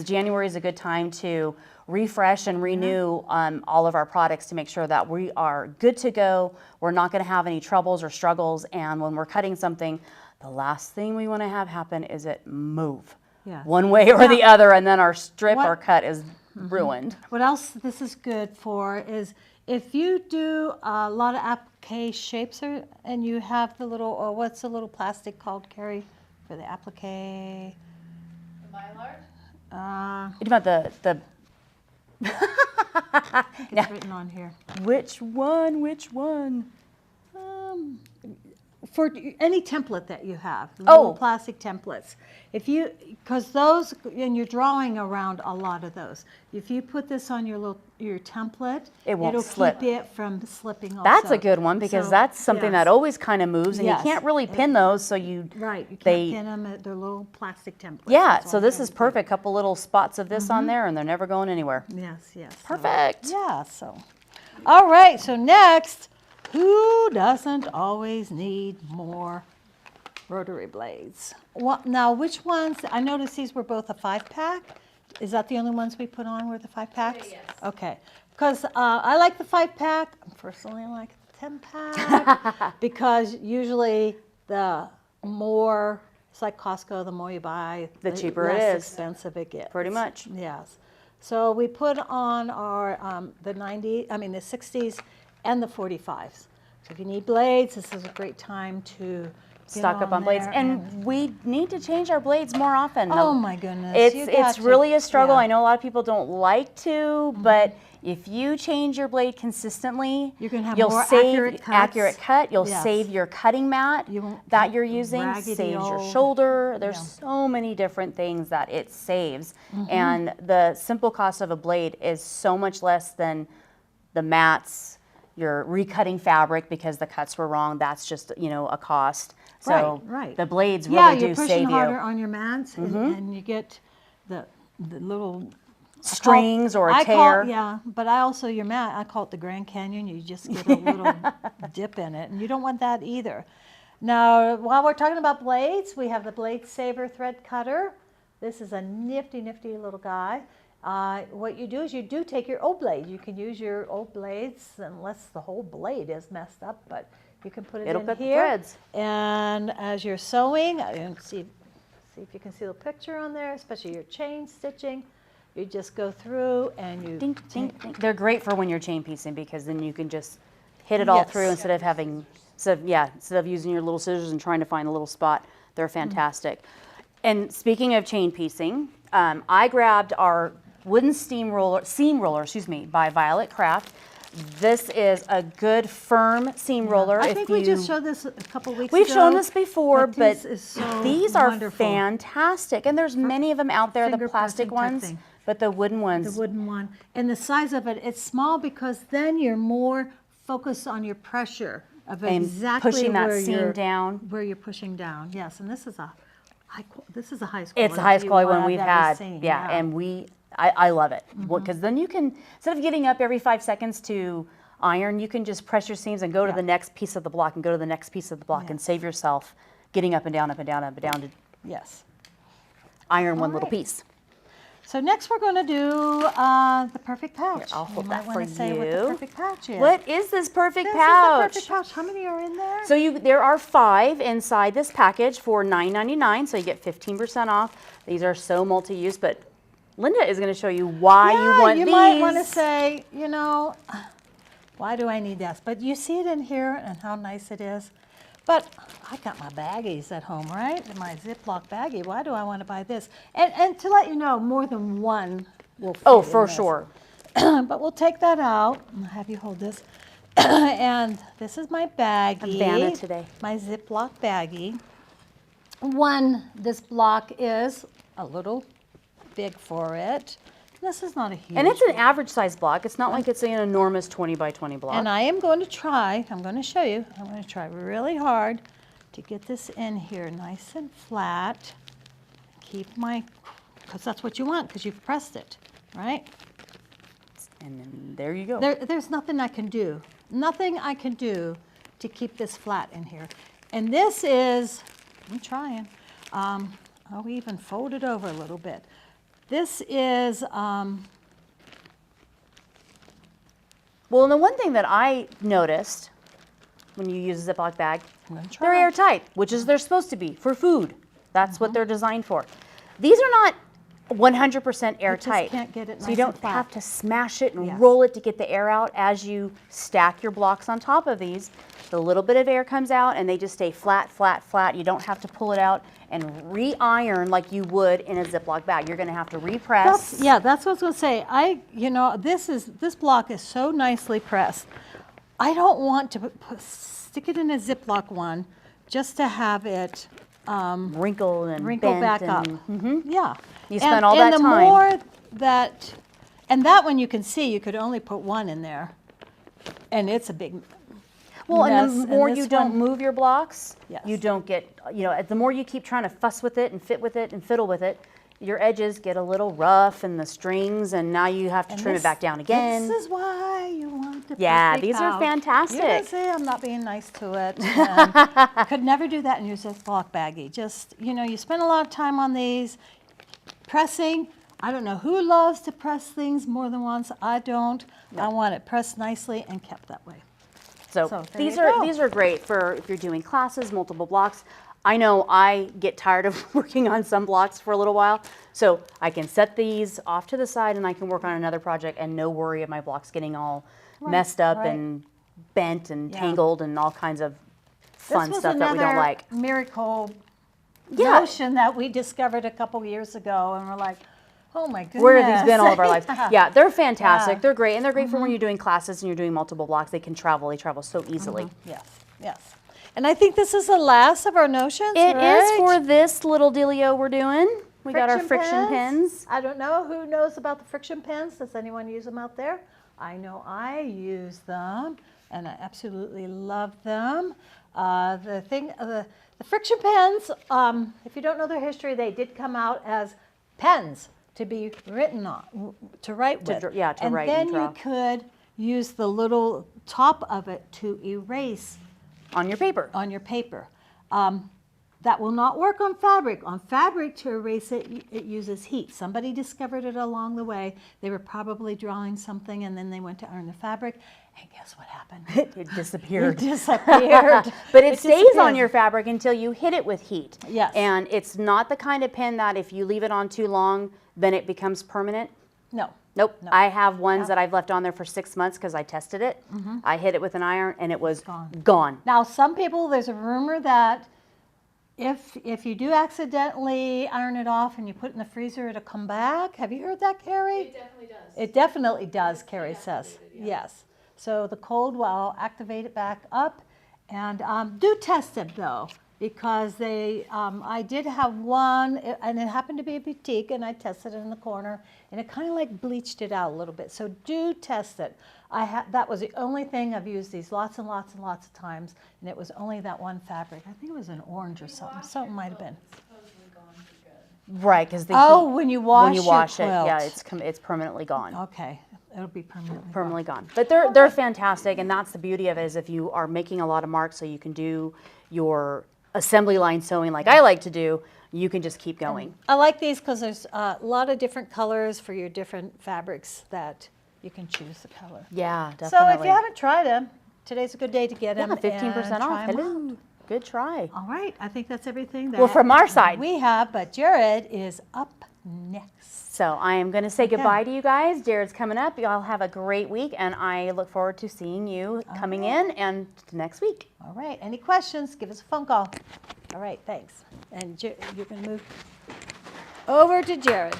[SPEAKER 2] January is a good time to refresh and renew all of our products to make sure that we are good to go. We're not going to have any troubles or struggles. And when we're cutting something, the last thing we want to have happen is it move
[SPEAKER 1] Yes.
[SPEAKER 2] one way or the other, and then our strip
[SPEAKER 1] What-
[SPEAKER 2] or cut is ruined.
[SPEAKER 1] What else this is good for is if you do a lot of applique shapes and you have the little, what's the little plastic called, Carrie, for the applique?
[SPEAKER 3] The Mylar?
[SPEAKER 2] What about the
[SPEAKER 1] It's written on here.
[SPEAKER 2] which one?
[SPEAKER 1] For any template that you have, the little
[SPEAKER 2] Oh.
[SPEAKER 1] plastic templates. Because those, and you're drawing around a lot of those. If you put this on your template,
[SPEAKER 2] It won't
[SPEAKER 1] it'll
[SPEAKER 2] slip.
[SPEAKER 1] keep it from slipping.
[SPEAKER 2] That's
[SPEAKER 1] also.
[SPEAKER 2] a good one because
[SPEAKER 1] So,
[SPEAKER 2] that's something that
[SPEAKER 1] yes.
[SPEAKER 2] always kind of moves, and
[SPEAKER 1] Yes.
[SPEAKER 2] you can't really pin those, so you
[SPEAKER 1] Right, you can't
[SPEAKER 2] they-
[SPEAKER 1] pin them. They're little plastic templates.
[SPEAKER 2] yeah.
[SPEAKER 1] That's
[SPEAKER 2] So
[SPEAKER 1] what I'm
[SPEAKER 2] this
[SPEAKER 1] trying
[SPEAKER 2] is
[SPEAKER 1] to say.
[SPEAKER 2] perfect. Couple little spots of this on there, and they're never going anywhere.
[SPEAKER 1] Yes, yes. so-
[SPEAKER 2] Perfect.
[SPEAKER 1] Yeah, so. All right, so next, who doesn't always need more rotary blades? Now, which ones, I noticed these were both a 5-pack. Is that the only ones we put on were the 5-packs?
[SPEAKER 3] Yes.
[SPEAKER 1] Okay, because I like the 5-pack. Personally, I like the 10-pack because usually the more, it's like Costco, the more you buy,
[SPEAKER 2] The cheaper it
[SPEAKER 1] less
[SPEAKER 2] is.
[SPEAKER 1] expensive it gets.
[SPEAKER 2] Pretty much.
[SPEAKER 1] Yes. So we put on our, the 60s and the 45s. So if you need blades, this is a great time to get
[SPEAKER 2] Stock up on blades,
[SPEAKER 1] there
[SPEAKER 2] and we need to change our blades more often.
[SPEAKER 1] oh my goodness.
[SPEAKER 2] It's really a struggle.
[SPEAKER 1] Yeah.
[SPEAKER 2] I know a lot of people don't like to, but if you change your blade consistently,
[SPEAKER 1] You're gonna have
[SPEAKER 2] you'll
[SPEAKER 1] more
[SPEAKER 2] save
[SPEAKER 1] accurate cuts.
[SPEAKER 2] accurate cut. You'll
[SPEAKER 1] Yes.
[SPEAKER 2] save your cutting mat
[SPEAKER 1] You won't
[SPEAKER 2] that
[SPEAKER 1] have
[SPEAKER 2] you're using,
[SPEAKER 1] raggedy
[SPEAKER 2] saves your
[SPEAKER 1] old-
[SPEAKER 2] shoulder. There's
[SPEAKER 1] Yeah.
[SPEAKER 2] so many different things that it saves,
[SPEAKER 1] Mm-hmm.
[SPEAKER 2] and the simple cost of a blade is so much less than the mats. You're recutting fabric because the cuts were wrong. That's just a cost. So
[SPEAKER 1] Right.
[SPEAKER 2] the blades
[SPEAKER 1] Yeah,
[SPEAKER 2] really
[SPEAKER 1] you're
[SPEAKER 2] do
[SPEAKER 1] pushing
[SPEAKER 2] save
[SPEAKER 1] harder
[SPEAKER 2] you.
[SPEAKER 1] on your mats, and you get the little
[SPEAKER 2] Strings or a tear.
[SPEAKER 1] But I also your mat. I call it the Grand Canyon. You just get a little dip in it, and you don't want that either. Now, while we're talking about blades, we have the Blade Saver thread cutter. This is a nifty little guy. What you do is you do take your old blade. You can use your old blades unless the whole blade is messed up, but you can put it
[SPEAKER 2] It'll
[SPEAKER 1] in
[SPEAKER 2] cut the
[SPEAKER 1] here.
[SPEAKER 2] threads.
[SPEAKER 1] And as you're sewing, and see if you can see the picture on there, especially your chain stitching. You just go through and you
[SPEAKER 2] Ding, ding, ding. They're great for when you're chain piecing because then you can just hit it all
[SPEAKER 1] Yes.
[SPEAKER 2] through instead of using your little scissors and trying to find a little spot. They're fantastic. And speaking of chain piecing, I grabbed our wooden seam roller, by Violet Craft. This is a good firm seam roller.
[SPEAKER 1] I
[SPEAKER 2] If
[SPEAKER 1] think we just
[SPEAKER 2] you-
[SPEAKER 1] showed this a couple weeks
[SPEAKER 2] We've
[SPEAKER 1] ago.
[SPEAKER 2] shown this before, but
[SPEAKER 1] this is so
[SPEAKER 2] these are
[SPEAKER 1] wonderful.
[SPEAKER 2] fantastic. And there's many of them out there, the
[SPEAKER 1] finger
[SPEAKER 2] plastic
[SPEAKER 1] pressing type
[SPEAKER 2] ones,
[SPEAKER 1] thing.
[SPEAKER 2] but the wooden ones.
[SPEAKER 1] The wooden one. And the size of it, it's small because then you're more focused on your pressure of
[SPEAKER 2] And
[SPEAKER 1] exactly
[SPEAKER 2] pushing that
[SPEAKER 1] where
[SPEAKER 2] seam
[SPEAKER 1] you're,
[SPEAKER 2] down.
[SPEAKER 1] where you're pushing down. Yes, and this is a highest
[SPEAKER 2] It's the
[SPEAKER 1] quality
[SPEAKER 2] highest quality one we've
[SPEAKER 1] I've ever
[SPEAKER 2] had.
[SPEAKER 1] seen,
[SPEAKER 2] Yeah, and I love it. Because then you can, instead of getting up every 5 seconds to iron, you can just press your seams and go to
[SPEAKER 1] Yeah.
[SPEAKER 2] the next piece of the block and go to the next piece of the block and
[SPEAKER 1] Yes.
[SPEAKER 2] save yourself getting up and down, up and down, up and down to
[SPEAKER 1] Yes.
[SPEAKER 2] iron one little
[SPEAKER 1] right.
[SPEAKER 2] piece.
[SPEAKER 1] So next we're going to do the perfect pouch.
[SPEAKER 2] I'll hold
[SPEAKER 1] you
[SPEAKER 2] that
[SPEAKER 1] might
[SPEAKER 2] for
[SPEAKER 1] want to say what the
[SPEAKER 2] you.
[SPEAKER 1] perfect pouch is.
[SPEAKER 2] What is this perfect
[SPEAKER 1] This
[SPEAKER 2] pouch?
[SPEAKER 1] is the perfect pouch. How many are in there?
[SPEAKER 2] So there are 5 inside this package for $9.99, so you get 15% off. These are so multi-use, but Linda is going to show you why you want
[SPEAKER 1] you
[SPEAKER 2] these.
[SPEAKER 1] might want to say, why do I need this? But you see it in here and how nice it is. But I got my baggies at home, right? My Ziploc baggie. Why do I want to buy this? And to let you know, more than one will fit
[SPEAKER 2] Oh,
[SPEAKER 1] in
[SPEAKER 2] for
[SPEAKER 1] this.
[SPEAKER 2] sure.
[SPEAKER 1] But we'll take that out. I'll have you hold this. And this is my baggie.
[SPEAKER 2] Vanna today.
[SPEAKER 1] My Ziploc baggie. This block is a little big for it. This is not a huge
[SPEAKER 2] And it's an average size block. It's not like it's an enormous 20 by 20 block.
[SPEAKER 1] And I am going to try, I'm going to show you, I'm going to try really hard to get this in here nice and flat. Keep because that's what you want, because you've pressed it, right?
[SPEAKER 2] And then there you go.
[SPEAKER 1] There's nothing I can do. Nothing I can do to keep this flat in here. And this is, I'm trying. I'll even fold it over a little bit. This is,
[SPEAKER 2] Well, and the one thing that I noticed when you use a Ziploc bag,
[SPEAKER 1] I'm gonna
[SPEAKER 2] they're
[SPEAKER 1] try.
[SPEAKER 2] airtight, which is they're supposed to be for food. That's what they're designed for. These are not 100% airtight.
[SPEAKER 1] can't get it
[SPEAKER 2] so you
[SPEAKER 1] nice and
[SPEAKER 2] don't
[SPEAKER 1] flat.
[SPEAKER 2] have to smash it and
[SPEAKER 1] Yes.
[SPEAKER 2] roll it to get the air out. As you stack your blocks on top of these, the little bit of air comes out and they just stay flat, flat, flat. You don't have to pull it out and re-iron like you would in a Ziploc bag. You're going to have to repress.
[SPEAKER 1] That's what I was going to say. This block is so nicely pressed. I don't want to stick it in a Ziploc one just to have it
[SPEAKER 2] Wrinkle and
[SPEAKER 1] wrinkle
[SPEAKER 2] bent
[SPEAKER 1] back up.
[SPEAKER 2] and-
[SPEAKER 1] Yeah.
[SPEAKER 2] You spent all that
[SPEAKER 1] And the
[SPEAKER 2] time.
[SPEAKER 1] more that one you can see, you could only put one in there. And it's a big
[SPEAKER 2] Well, and
[SPEAKER 1] mess.
[SPEAKER 2] the more
[SPEAKER 1] this
[SPEAKER 2] you don't
[SPEAKER 1] one-
[SPEAKER 2] move your blocks,
[SPEAKER 1] Yes.
[SPEAKER 2] you don't get, the more you keep trying to fuss with it and fit with it and fiddle with it, your edges get a little rough and the strings, and now you have to
[SPEAKER 1] and
[SPEAKER 2] trim
[SPEAKER 1] this-
[SPEAKER 2] it back down again.
[SPEAKER 1] This is why you want the
[SPEAKER 2] Yeah,
[SPEAKER 1] perfect
[SPEAKER 2] these are
[SPEAKER 1] pouch.
[SPEAKER 2] fantastic.
[SPEAKER 1] You can see I'm not being nice to it. And could never do that in your Ziploc baggie. Just, you spend a lot of time on these. Pressing, I don't know who loves to press things more than once. I don't. I want it pressed nicely and kept that way.
[SPEAKER 2] So
[SPEAKER 1] So there
[SPEAKER 2] these
[SPEAKER 1] you
[SPEAKER 2] are
[SPEAKER 1] go.
[SPEAKER 2] these are great for if you're doing classes, multiple blocks. I know I get tired of working on some blocks for a little while, so I can set these off to the side and I can work on another project and no worry of my blocks getting all messed up
[SPEAKER 1] right.
[SPEAKER 2] and bent and
[SPEAKER 1] Yeah.
[SPEAKER 2] tangled and all kinds of fun stuff that we don't like.
[SPEAKER 1] Miracle
[SPEAKER 2] Yeah.
[SPEAKER 1] notion that we discovered a couple years ago, and we're like, oh my goodness.
[SPEAKER 2] Where have these been all of our lives? Yeah, they're fantastic.
[SPEAKER 1] Yeah. Mm-hmm.
[SPEAKER 2] They're great, and they're great for when you're doing classes and you're doing multiple blocks. They can travel. They travel so easily.
[SPEAKER 1] Yes, yes. And I think this is the last of our notions,
[SPEAKER 2] It
[SPEAKER 1] right?
[SPEAKER 2] is for this little dealio we're doing. We got our friction pins.
[SPEAKER 1] I don't know who knows about the friction pins. Does anyone use them out there? I know I use them, and I absolutely love them. The friction pens, if you don't know their history, they did come out as pens to be written on, to write with.
[SPEAKER 2] to write and
[SPEAKER 1] then
[SPEAKER 2] draw.
[SPEAKER 1] you could use the little top of it to erase
[SPEAKER 2] On your paper.
[SPEAKER 1] on your paper. That will not work on fabric. On fabric, to erase it, it uses heat. Somebody discovered it along the way. They were probably drawing something, and then they went to iron the fabric, and guess what happened?
[SPEAKER 2] It disappeared.
[SPEAKER 1] It disappeared.
[SPEAKER 2] But it stays on
[SPEAKER 1] disappeared.
[SPEAKER 2] your fabric until you hit it with heat.
[SPEAKER 1] Yes.
[SPEAKER 2] And it's not the kind of pen that if you leave it on too long, then it becomes permanent.
[SPEAKER 1] No.
[SPEAKER 2] Nope. I have ones that I've left on there for 6 months because I tested it. I hit it with an iron and it was gone.
[SPEAKER 1] Now, some people, there's a rumor that if you do accidentally iron it off and you put it in the freezer, it'll come back. Have you heard that, Carrie?
[SPEAKER 3] It definitely does.
[SPEAKER 1] It definitely does, Carrie says. Yes. So the cold will activate it back up. And do test it, though, because I did have one, and it happened to be a boutique, and I tested it in the corner, and it kind of like bleached it out a little bit. So do test it. That was the only thing. I've used these lots and lots and lots of times, and it was only that one fabric. I think it was an orange or something. Something might have been.
[SPEAKER 3] Supposedly gone for good.
[SPEAKER 2] Right, because the
[SPEAKER 1] Oh,
[SPEAKER 2] heat,
[SPEAKER 1] when you wash
[SPEAKER 2] when you wash
[SPEAKER 1] your
[SPEAKER 2] it,
[SPEAKER 1] quilt.
[SPEAKER 2] yeah, it's permanently gone.
[SPEAKER 1] Okay, it'll be permanently.
[SPEAKER 2] Permanently gone. But they're fantastic, and that's the beauty of it, is if you are making a lot of marks so you can do your assembly line sewing like I like to do, you can just keep going.
[SPEAKER 1] I like these because there's a lot of different colors for your different fabrics that you can choose the color.
[SPEAKER 2] Yeah,
[SPEAKER 1] So
[SPEAKER 2] definitely.
[SPEAKER 1] if you haven't tried them, today's a good day to get them.
[SPEAKER 2] yeah, 15% off.
[SPEAKER 1] Try 'em
[SPEAKER 2] Hello.
[SPEAKER 1] out.
[SPEAKER 2] Good try.
[SPEAKER 1] All right, I think that's everything.
[SPEAKER 2] Well, from our side.
[SPEAKER 1] we have, but Jared is up next.
[SPEAKER 2] So I am going to say goodbye to you guys. Jared's coming up. Y'all have a great week, and I look forward to seeing you coming in and next week.
[SPEAKER 1] All right, any questions, give us a phone call. All right, thanks. And you're going to move over to Jared.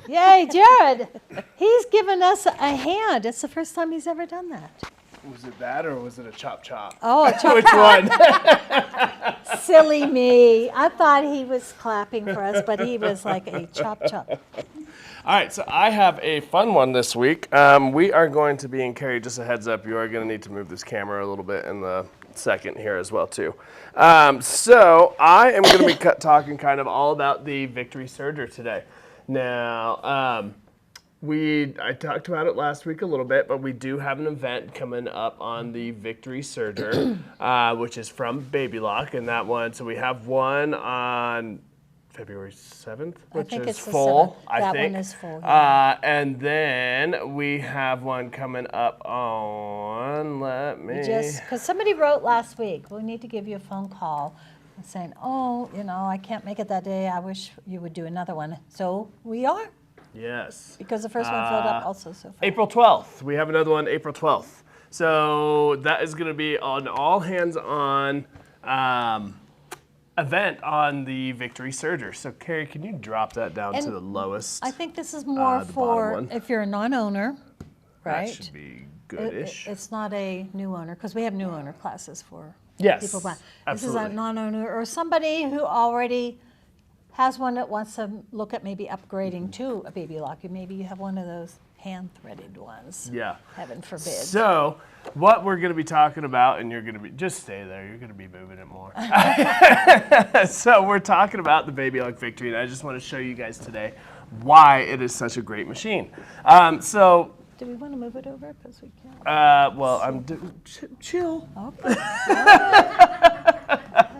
[SPEAKER 1] Yay, Jared. He's given us a hand. It's the first time he's ever done that.
[SPEAKER 4] Was it that or was it a chop chop?
[SPEAKER 1] Oh,
[SPEAKER 4] Which one?
[SPEAKER 1] silly me. I thought he was clapping for us, but he was like a chop chop.
[SPEAKER 4] All right, so I have a fun one this week. We are going to be, and Carrie, just a heads up, you are going to need to move this camera a little bit in the second here as well too. So I am going to be talking kind of all about the Victory Surger today. Now, I talked about it last week a little bit, but we do have an event coming up on the Victory Surger, which is from Baby Lock, and that one, so we have one on February 7th, which
[SPEAKER 1] think
[SPEAKER 4] is
[SPEAKER 1] it's the
[SPEAKER 4] full,
[SPEAKER 1] 7th.
[SPEAKER 4] I
[SPEAKER 1] That
[SPEAKER 4] think.
[SPEAKER 1] one is full,
[SPEAKER 4] And then we have one coming up on,
[SPEAKER 1] Because somebody wrote last week, we need to give you a phone call and saying, oh, I can't make it that day. I wish you would do another one. So we are,
[SPEAKER 4] Yes.
[SPEAKER 1] because the first one filled up also so far.
[SPEAKER 4] April 12th. We have another one April 12th. So that is going to be an all hands on event on the Victory Surger. So Carrie, can you drop that down
[SPEAKER 1] And
[SPEAKER 4] to the lowest?
[SPEAKER 1] I think this is more
[SPEAKER 4] the bottom
[SPEAKER 1] for
[SPEAKER 4] one.
[SPEAKER 1] if you're a non-owner, right?
[SPEAKER 4] That should be
[SPEAKER 1] It-
[SPEAKER 4] goodish.
[SPEAKER 1] It's not a new owner, because we have new owner classes for
[SPEAKER 4] Yes,
[SPEAKER 1] people. This
[SPEAKER 4] absolutely.
[SPEAKER 1] is a non-owner or somebody who already has one that wants to look at maybe upgrading to a Baby Lock. Maybe you have one of those hand-threaded ones.
[SPEAKER 4] Yeah.
[SPEAKER 1] Heaven forbid.
[SPEAKER 4] So what we're going to be talking about, and you're going to be, just stay there, you're going to be moving it more. So we're talking about the Baby Lock Victory, and I just want to show you guys today why it is such a great machine.
[SPEAKER 1] Do we want to move it over? Because we can't.
[SPEAKER 4] Well, chill.
[SPEAKER 1] Okay.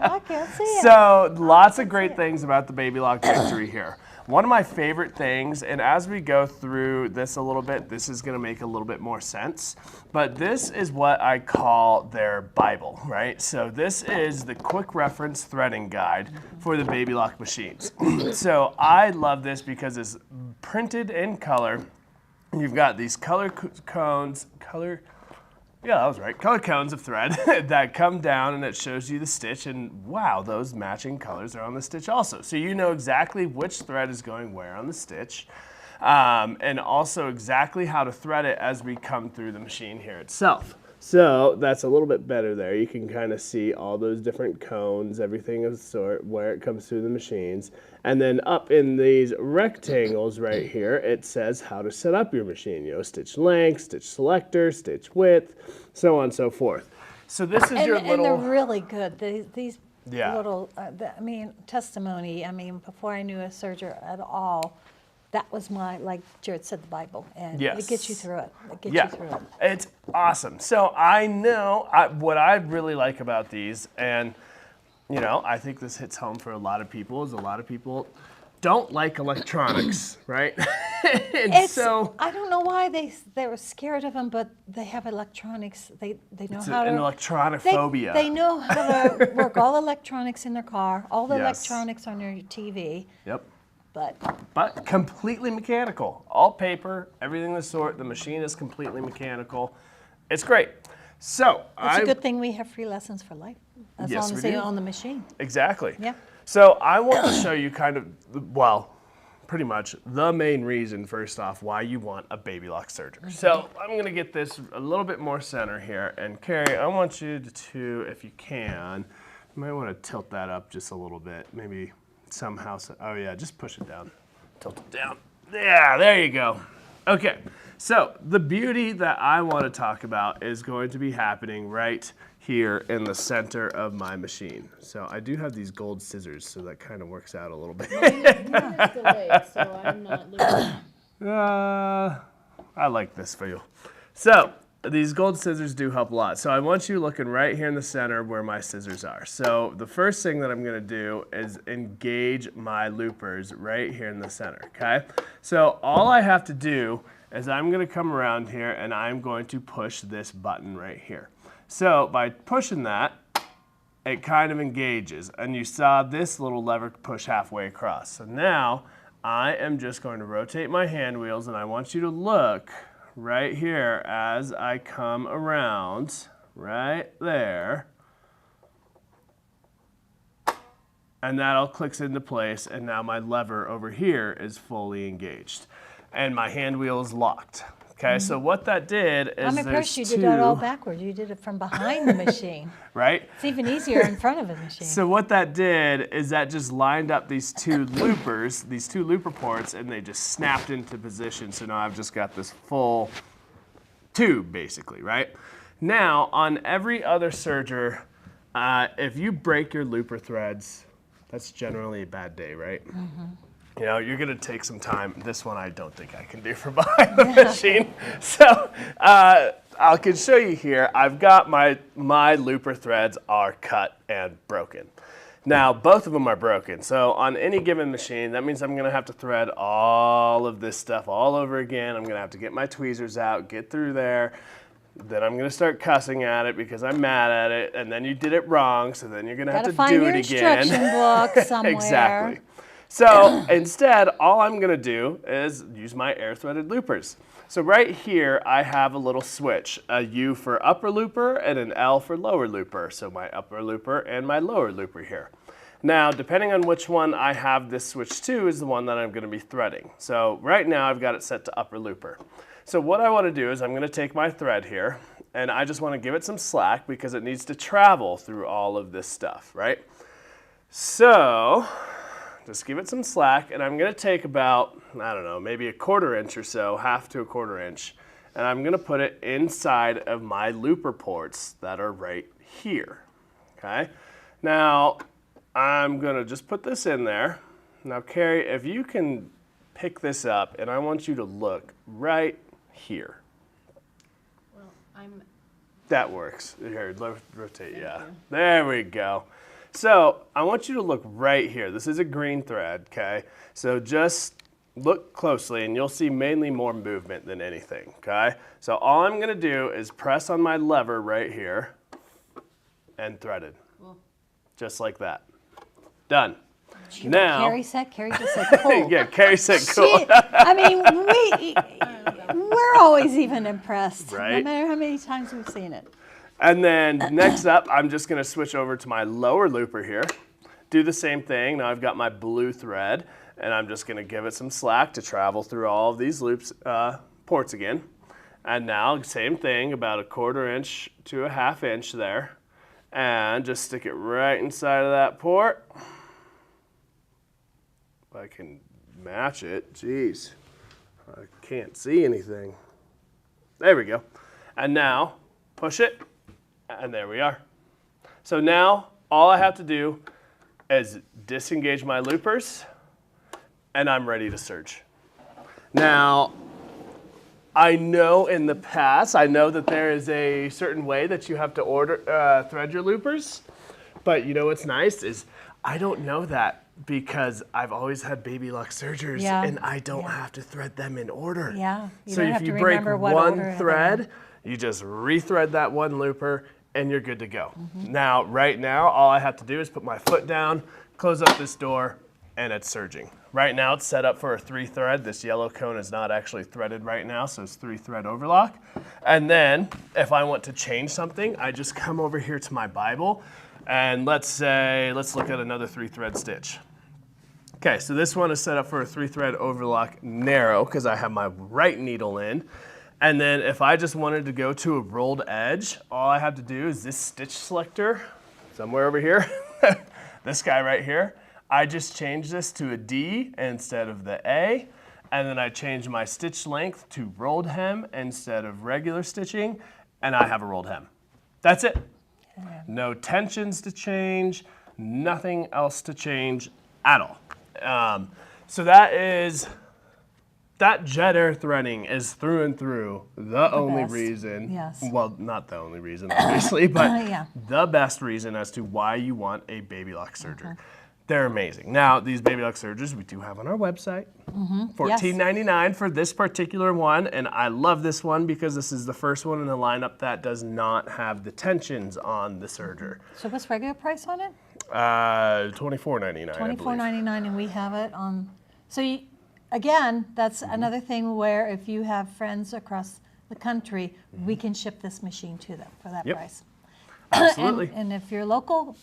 [SPEAKER 1] I can't see it.
[SPEAKER 4] So lots of great things about the Baby Lock Victory here. One of my favorite things, and as we go through this a little bit, this is going to make a little bit more sense, but this is what I call their Bible, right? So this is the quick reference threading guide for the Baby Lock machines. So I love this because it's printed in color. You've got these color cones, color cones of thread that come down, and it shows you the stitch, and wow, those matching colors are on the stitch also. So you know exactly which thread is going where on the stitch, and also exactly how to thread it as we come through the machine here itself. So that's a little bit better there. You can kind of see all those different cones, everything of the sort, where it comes through the machines. And then up in these rectangles right here, it says how to set up your machine. You know, stitch length, stitch selector, stitch width, so on and so forth. So this is your little...
[SPEAKER 1] And they're really good. These
[SPEAKER 4] Yeah.
[SPEAKER 1] little, testimony. Before I knew a serger at all, that was my, like Jared said, the Bible. And it gets you
[SPEAKER 4] Yes.
[SPEAKER 1] through it. It gets
[SPEAKER 4] Yeah,
[SPEAKER 1] you through it.
[SPEAKER 4] it's awesome. So I know what I really like about these, and you know, I think this hits home for a lot of people, is a lot of people don't like electronics, right? And so
[SPEAKER 1] I don't know why they were scared of them, but they have electronics. They know
[SPEAKER 4] it's
[SPEAKER 1] how
[SPEAKER 4] an
[SPEAKER 1] to.
[SPEAKER 4] electronic
[SPEAKER 1] They,
[SPEAKER 4] phobia.
[SPEAKER 1] they know how to work all electronics in their car, all the
[SPEAKER 4] Yes.
[SPEAKER 1] electronics on their TV,
[SPEAKER 4] Yep.
[SPEAKER 1] but
[SPEAKER 4] Completely mechanical. All paper, everything of the sort. The machine is completely mechanical. It's great. So
[SPEAKER 1] it's a good thing we have free lessons for life, as
[SPEAKER 4] Yes,
[SPEAKER 1] long
[SPEAKER 4] we
[SPEAKER 1] as they're
[SPEAKER 4] do.
[SPEAKER 1] on the machine.
[SPEAKER 4] Exactly.
[SPEAKER 1] Yeah.
[SPEAKER 4] So I want to show you kind of, well, pretty much the main reason, first off, why you want a Baby Lock serger. So I'm going to get this a little bit more center here. And Carrie, I want you to, if you can, you might want to tilt that up just a little bit. Maybe somehow, oh yeah, just push it down. Tilt it down. Yeah, there you go. Okay, so the beauty that I want to talk about is going to be happening right here in the center of my machine. So I do have these gold scissors, so that kind of works out a little bit.
[SPEAKER 3] Mine is delayed, so I'm not looking.
[SPEAKER 4] I like this for you. So these gold scissors do help a lot. So I want you looking right here in the center where my scissors are. So the first thing that I'm going to do is engage my loopers right here in the center, okay? So all I have to do is I'm going to come around here and I'm going to push this button right here. So by pushing that, it kind of engages, and you saw this little lever push halfway across. So now I am just going to rotate my hand wheels, and I want you to look right here as I come around right there, and that all clicks into place, and now my lever over here is fully engaged and my hand wheel is locked. Okay, so what that did is
[SPEAKER 1] I'm
[SPEAKER 4] there's
[SPEAKER 1] impressed you
[SPEAKER 4] two,
[SPEAKER 1] did that all backwards. You did it from behind the machine.
[SPEAKER 4] right?
[SPEAKER 1] It's even easier in front of the machine.
[SPEAKER 4] So what that did is that just lined up these two loopers, these two looper ports, and they just snapped into position. So now I've just got this full tube, basically, right? Now, on every other serger, if you break your looper threads, that's generally a bad day, right? Mm-hmm. You know, you're gonna take some time. This one I don't think I can do from behind the machine. So I can show you here. I've got my looper threads are cut and broken. Now, both of them are broken. So on any given machine, that means I'm gonna have to thread all of this stuff all over again. I'm gonna have to get my tweezers out, get through there. Then I'm gonna start cussing at it because I'm mad at it, and then you did it wrong, so then you're gonna have
[SPEAKER 1] Gotta
[SPEAKER 4] to
[SPEAKER 1] find
[SPEAKER 4] do
[SPEAKER 1] your
[SPEAKER 4] it again.
[SPEAKER 1] instruction book somewhere.
[SPEAKER 4] Exactly. So instead, all I'm gonna do is use my air threaded loopers. So right here, I have a little switch, a U for upper looper and an L for lower looper. So my upper looper and my lower looper here. Now, depending on which one I have this switch to is the one that I'm gonna be threading. So right now, I've got it set to upper looper. So what I wanna do is I'm gonna take my thread here, and I just wanna give it some slack because it needs to travel through all of this stuff, right? So, just give it some slack, and I'm gonna take about, I don't know, maybe a 1/4 inch or so, half to a 1/4 inch, and I'm gonna put it inside of my looper ports that are right here, okay? Now, I'm gonna just put this in there. Now, Carrie, if you can pick this up, and I want you to look right here.
[SPEAKER 3] Well, I'm
[SPEAKER 4] That works. Here, rotate,
[SPEAKER 3] Thank
[SPEAKER 4] yeah.
[SPEAKER 3] you.
[SPEAKER 4] There we go. So I want you to look right here. This is a green thread, okay? So just look closely and you'll see mainly more movement than anything, okay? So all I'm gonna do is press on my lever right here and threaded. Just like that. Done. Now,
[SPEAKER 1] Carrie said, Carrie just said, cool.
[SPEAKER 4] yeah, Carrie said cool.
[SPEAKER 1] She, I mean, we're always even impressed, no
[SPEAKER 4] Right.
[SPEAKER 1] matter how many times we've seen it.
[SPEAKER 4] And then next up, I'm just gonna switch over to my lower looper here. Do the same thing. Now I've got my blue thread and I'm just gonna give it some slack to travel through all of these loops, ports again. And now same thing, about a 1/4 inch to a 1/2 inch there. And just stick it right inside of that port. If I can match it, jeez, I can't see anything. There we go. And now push it, and there we are. So now all I have to do is disengage my loopers, and I'm ready to surge. Now, I know in the past, I know that there is a certain way that you have to thread your loopers, but you know what's nice is I don't know that because I've always had Baby Lock surgers
[SPEAKER 1] Yeah.
[SPEAKER 4] and I don't have to thread them in order.
[SPEAKER 1] Yeah, you
[SPEAKER 4] So
[SPEAKER 1] don't
[SPEAKER 4] if
[SPEAKER 1] have to
[SPEAKER 4] you break
[SPEAKER 1] remember what
[SPEAKER 4] one
[SPEAKER 1] order they're
[SPEAKER 4] thread, you just rethread that one looper and you're good to go. Now, right now, all I have to do is put my foot down, close up this door, and it's surging. Right now, it's set up for a 3-thread. This yellow cone is not actually threaded right now, so it's 3-thread overlock. And then, if I want to change something, I just come over here to my Bible, and let's look at another 3-thread stitch. Okay, so this one is set up for a 3-thread overlock narrow, because I have my right needle in. And then if I just wanted to go to a rolled edge, all I have to do is this stitch selector, somewhere over here, this guy right here, I just change this to a D instead of the A, and then I change my stitch length to rolled hem instead of regular stitching, and I have a rolled hem. That's it. No tensions to change, nothing else to change at all. So that jet air threading is through and through the only
[SPEAKER 1] best.
[SPEAKER 4] reason,
[SPEAKER 1] Yes.
[SPEAKER 4] well, not the only reason, obviously, but
[SPEAKER 1] Yeah.
[SPEAKER 4] the best reason as to why you want a Baby Lock serger. They're amazing. Now, these Baby Lock sergers we do have on our website. $14.99 for this particular one, and I love this one because this is the first one in the lineup that does not have the tensions on the serger.
[SPEAKER 1] So what's regular price on it?
[SPEAKER 4] $24.99. I believe.
[SPEAKER 1] $24.99, and we have it on. So again, that's
[SPEAKER 4] Mm-hmm.
[SPEAKER 1] another thing where if you have friends across the country, we can ship this machine to them for that
[SPEAKER 4] Mm-hmm. Yep.
[SPEAKER 1] price.
[SPEAKER 4] Absolutely.
[SPEAKER 1] And if you're local,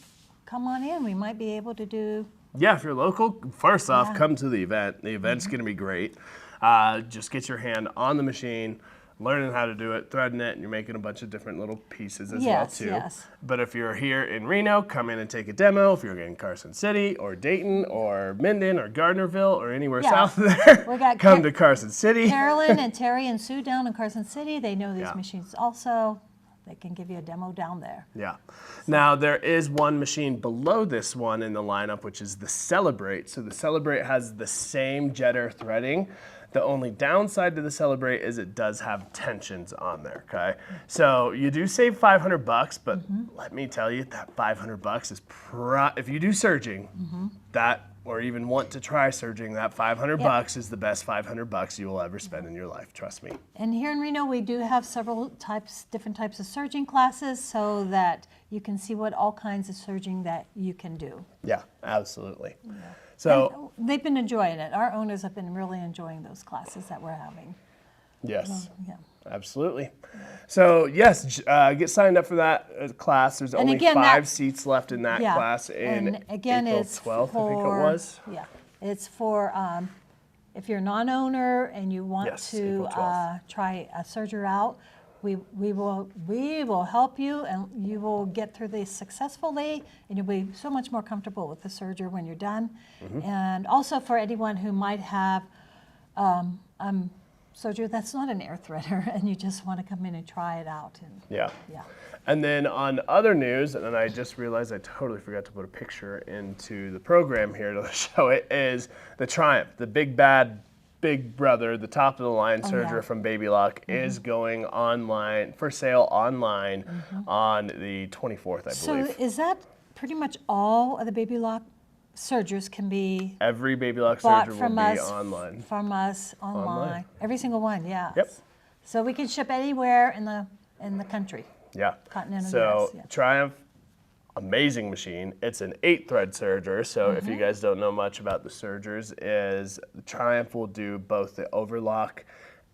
[SPEAKER 1] come on in. We might be able to do.
[SPEAKER 4] Yeah, if you're local, first off,
[SPEAKER 1] Yeah.
[SPEAKER 4] come to the event. The event's going to be great. Just get your hand on the machine, learning how to do it, threading it, and you're making a bunch of different little pieces as well
[SPEAKER 1] Yes,
[SPEAKER 4] too.
[SPEAKER 1] yes.
[SPEAKER 4] But if you're here in Reno, come in and take a demo. If you're in Carson City or Dayton or Minden or Gardnerville or anywhere
[SPEAKER 1] Yeah.
[SPEAKER 4] south of there,
[SPEAKER 1] We got
[SPEAKER 4] come to Carson City.
[SPEAKER 1] Carolyn and Terry and Sue down in Carson City. They know these
[SPEAKER 4] Yeah.
[SPEAKER 1] machines also. They can give you a demo down there.
[SPEAKER 4] Yeah. Now there is one machine below this one in the lineup, which is the Celebrate. So the Celebrate has the same jet air threading. The only downside to the Celebrate is it does have tensions on there, okay? So you do save $500, but let me tell you, that $500 is, if you do surging, that, or even want to try surging, that $500 is the best $500 you will ever spend in your life, trust me.
[SPEAKER 1] And here in Reno, we do have several different types of surging classes so that you can see what all kinds of surging that you can do.
[SPEAKER 4] Yeah, absolutely. So,
[SPEAKER 1] And they've been enjoying it. Our owners have been really enjoying those classes that we're having.
[SPEAKER 4] yes.
[SPEAKER 1] Yeah.
[SPEAKER 4] Absolutely. So yes, get signed up for that class. There's
[SPEAKER 1] And
[SPEAKER 4] only
[SPEAKER 1] again,
[SPEAKER 4] 5
[SPEAKER 1] that-
[SPEAKER 4] seats left in that
[SPEAKER 1] Yeah.
[SPEAKER 4] class in
[SPEAKER 1] And again,
[SPEAKER 4] April
[SPEAKER 1] it's
[SPEAKER 4] 12th, I think it
[SPEAKER 1] for-
[SPEAKER 4] was.
[SPEAKER 1] Yeah, it's for if you're a non-owner and you want
[SPEAKER 4] Yes,
[SPEAKER 1] to
[SPEAKER 4] April 12th.
[SPEAKER 1] try a surger out. We will help you, and you will get through this successfully, and you'll be so much more comfortable with the surger when you're done.
[SPEAKER 4] Mm-hmm.
[SPEAKER 1] And also for anyone who might have surger that's not an air threader, and you just want to come in and try it out. And
[SPEAKER 4] Yeah.
[SPEAKER 1] yeah.
[SPEAKER 4] And then on other news, and I just realized I totally forgot to put a picture into the program here to show it, is the Triumph, the big bad big brother, the top of the line serger
[SPEAKER 1] yeah.
[SPEAKER 4] from Baby Lock is going online, for sale online on the 24th, I
[SPEAKER 1] So
[SPEAKER 4] believe.
[SPEAKER 1] is that pretty much all of the baby lock surgers can be
[SPEAKER 4] Every baby lock
[SPEAKER 1] bought
[SPEAKER 4] surgery will
[SPEAKER 1] from
[SPEAKER 4] be
[SPEAKER 1] us.
[SPEAKER 4] online.
[SPEAKER 1] From us online. Every single one, yeah.
[SPEAKER 4] Yep.
[SPEAKER 1] So we can ship anywhere in the country.
[SPEAKER 4] Yeah.
[SPEAKER 1] Continental
[SPEAKER 4] So
[SPEAKER 1] US, yeah.
[SPEAKER 4] Triumph, amazing machine. It's an 8-thread serger. So if you
[SPEAKER 1] Mm-hmm.
[SPEAKER 4] guys don't know much about the sergers, is Triumph will do both the overlock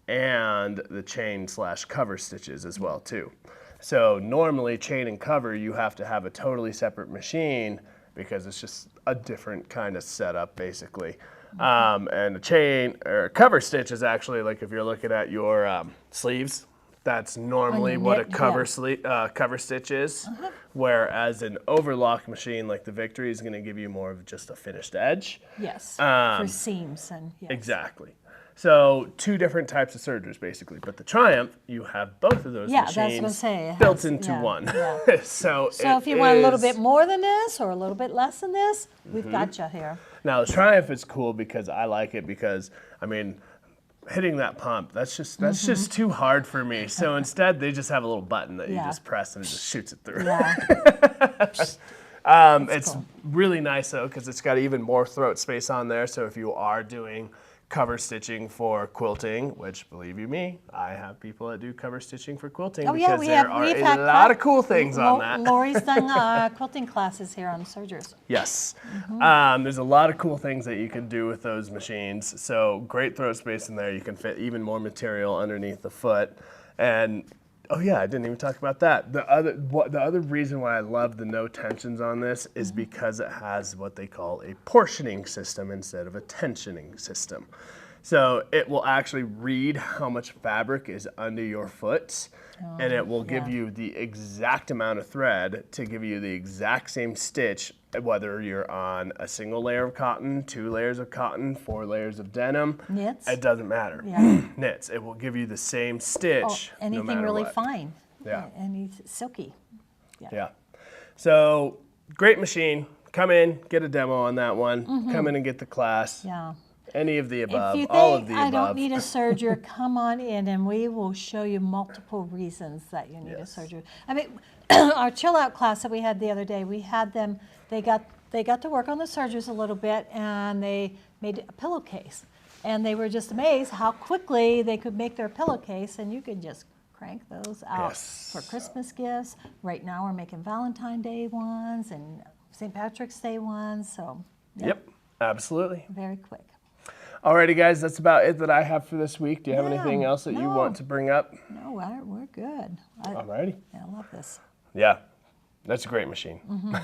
[SPEAKER 4] and the chain/cover stitches as well too. So normally chain and cover, you have to have a totally separate machine because it's just a different kind of setup basically. And a chain or a cover stitch is actually like if you're looking at your sleeves, that's normally
[SPEAKER 1] your
[SPEAKER 4] what a
[SPEAKER 1] knit,
[SPEAKER 4] cover
[SPEAKER 1] yeah.
[SPEAKER 4] cover stitch is. Whereas an overlock machine like the Victory is going to give you more of just a finished edge.
[SPEAKER 1] Yes. For seams and yes.
[SPEAKER 4] Exactly. So 2 different types of sergers basically, but the Triumph, you have both of those
[SPEAKER 1] Yeah, that's what I
[SPEAKER 4] machines
[SPEAKER 1] was saying. It
[SPEAKER 4] built
[SPEAKER 1] has-
[SPEAKER 4] into
[SPEAKER 1] yeah,
[SPEAKER 4] one.
[SPEAKER 1] yeah.
[SPEAKER 4] So
[SPEAKER 1] So
[SPEAKER 4] it
[SPEAKER 1] if you want a little
[SPEAKER 4] is-
[SPEAKER 1] bit more than this or a little bit less than this, we've got you here.
[SPEAKER 4] Now the Triumph is cool because I like it because I mean, hitting that pump that's just too hard for me. So instead they just have a little button that you
[SPEAKER 1] Yeah.
[SPEAKER 4] just press and it just shoots it through.
[SPEAKER 1] Yeah.
[SPEAKER 4] It's
[SPEAKER 1] cool.
[SPEAKER 4] really nice though because it's got even more throat space on there. So if you are doing cover stitching for quilting, which believe you me, I have people that do cover stitching for quilting
[SPEAKER 1] Oh
[SPEAKER 4] because
[SPEAKER 1] yeah,
[SPEAKER 4] there are a lot of cool things on that.
[SPEAKER 1] Lori's done quilting classes here on Sergers.
[SPEAKER 4] Yes.
[SPEAKER 1] Mm-hmm.
[SPEAKER 4] There's a lot of cool things that you can do with those machines. So great throat space in there. You can fit even more material underneath the foot. And oh yeah, I didn't even talk about that. The other reason why I love the no tensions on this is
[SPEAKER 1] Mm-hmm.
[SPEAKER 4] because it has what they call a portioning system instead of a tensioning system. So it will actually read how much fabric is under your foot, and it will give
[SPEAKER 1] yeah.
[SPEAKER 4] you the exact amount of thread to give you the exact same stitch, whether you're on a single layer of cotton, 2 layers of cotton, 4 layers of denim.
[SPEAKER 1] Knits?
[SPEAKER 4] It doesn't matter.
[SPEAKER 1] Yeah.
[SPEAKER 4] Knits. It will give you the same
[SPEAKER 1] Oh,
[SPEAKER 4] stitch. no
[SPEAKER 1] anything
[SPEAKER 4] matter
[SPEAKER 1] really
[SPEAKER 4] what.
[SPEAKER 1] fine.
[SPEAKER 4] Yeah.
[SPEAKER 1] Any silky.
[SPEAKER 4] Yeah. So great machine. Come in, get a demo on that one. Come in and get the class.
[SPEAKER 1] Mm-hmm. Yeah.
[SPEAKER 4] Any of the above.
[SPEAKER 1] If you
[SPEAKER 4] all of
[SPEAKER 1] think
[SPEAKER 4] the
[SPEAKER 1] I
[SPEAKER 4] above.
[SPEAKER 1] don't need a serger, come on in and we will show you multiple reasons that you need a
[SPEAKER 4] Yes.
[SPEAKER 1] serger. I mean, our chill out class that we had the other day, we had them, they got to work on the sergers a little bit and they made a pillowcase. And they were just amazed how quickly they could make their pillowcase and you could just crank those out
[SPEAKER 4] Yes.
[SPEAKER 1] for Christmas gifts. Right now we're making Valentine's Day ones and St. Patrick's Day ones, so yeah,
[SPEAKER 4] Yep. Absolutely.
[SPEAKER 1] very quick.
[SPEAKER 4] Alrighty, guys, that's about it that I have for this week. Do you have
[SPEAKER 1] Yeah,
[SPEAKER 4] anything else that you
[SPEAKER 1] no.
[SPEAKER 4] want to bring up?
[SPEAKER 1] No, we're good.
[SPEAKER 4] Alrighty.
[SPEAKER 1] I love this.
[SPEAKER 4] Yeah, that's a great machine.
[SPEAKER 1] Mm-hmm.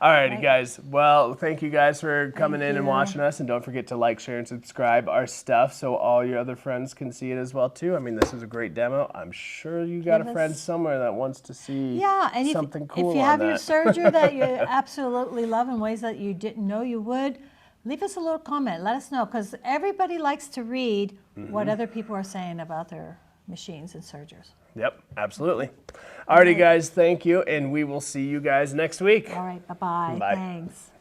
[SPEAKER 4] Alrighty, guys. Well, thank you guys for coming in and
[SPEAKER 1] you.
[SPEAKER 4] watching us. And don't forget to like, share, and subscribe our stuff so all your other friends can see it as well, too. I mean, this is a great demo. I'm sure you got
[SPEAKER 1] Give
[SPEAKER 4] a friend
[SPEAKER 1] us-
[SPEAKER 4] somewhere that wants to see
[SPEAKER 1] Yeah, and
[SPEAKER 4] something cool
[SPEAKER 1] if you
[SPEAKER 4] on
[SPEAKER 1] have
[SPEAKER 4] that.
[SPEAKER 1] your serger that you absolutely love in ways that you didn't know you would, leave us a little comment. Let us know, because everybody likes to read
[SPEAKER 4] Mm-hmm.
[SPEAKER 1] what other people are saying about their machines and sergers.
[SPEAKER 4] Yep, absolutely. Alrighty, guys, thank you. And we will see you guys next week.
[SPEAKER 1] All right, bye-bye.
[SPEAKER 4] Bye.
[SPEAKER 1] Thanks.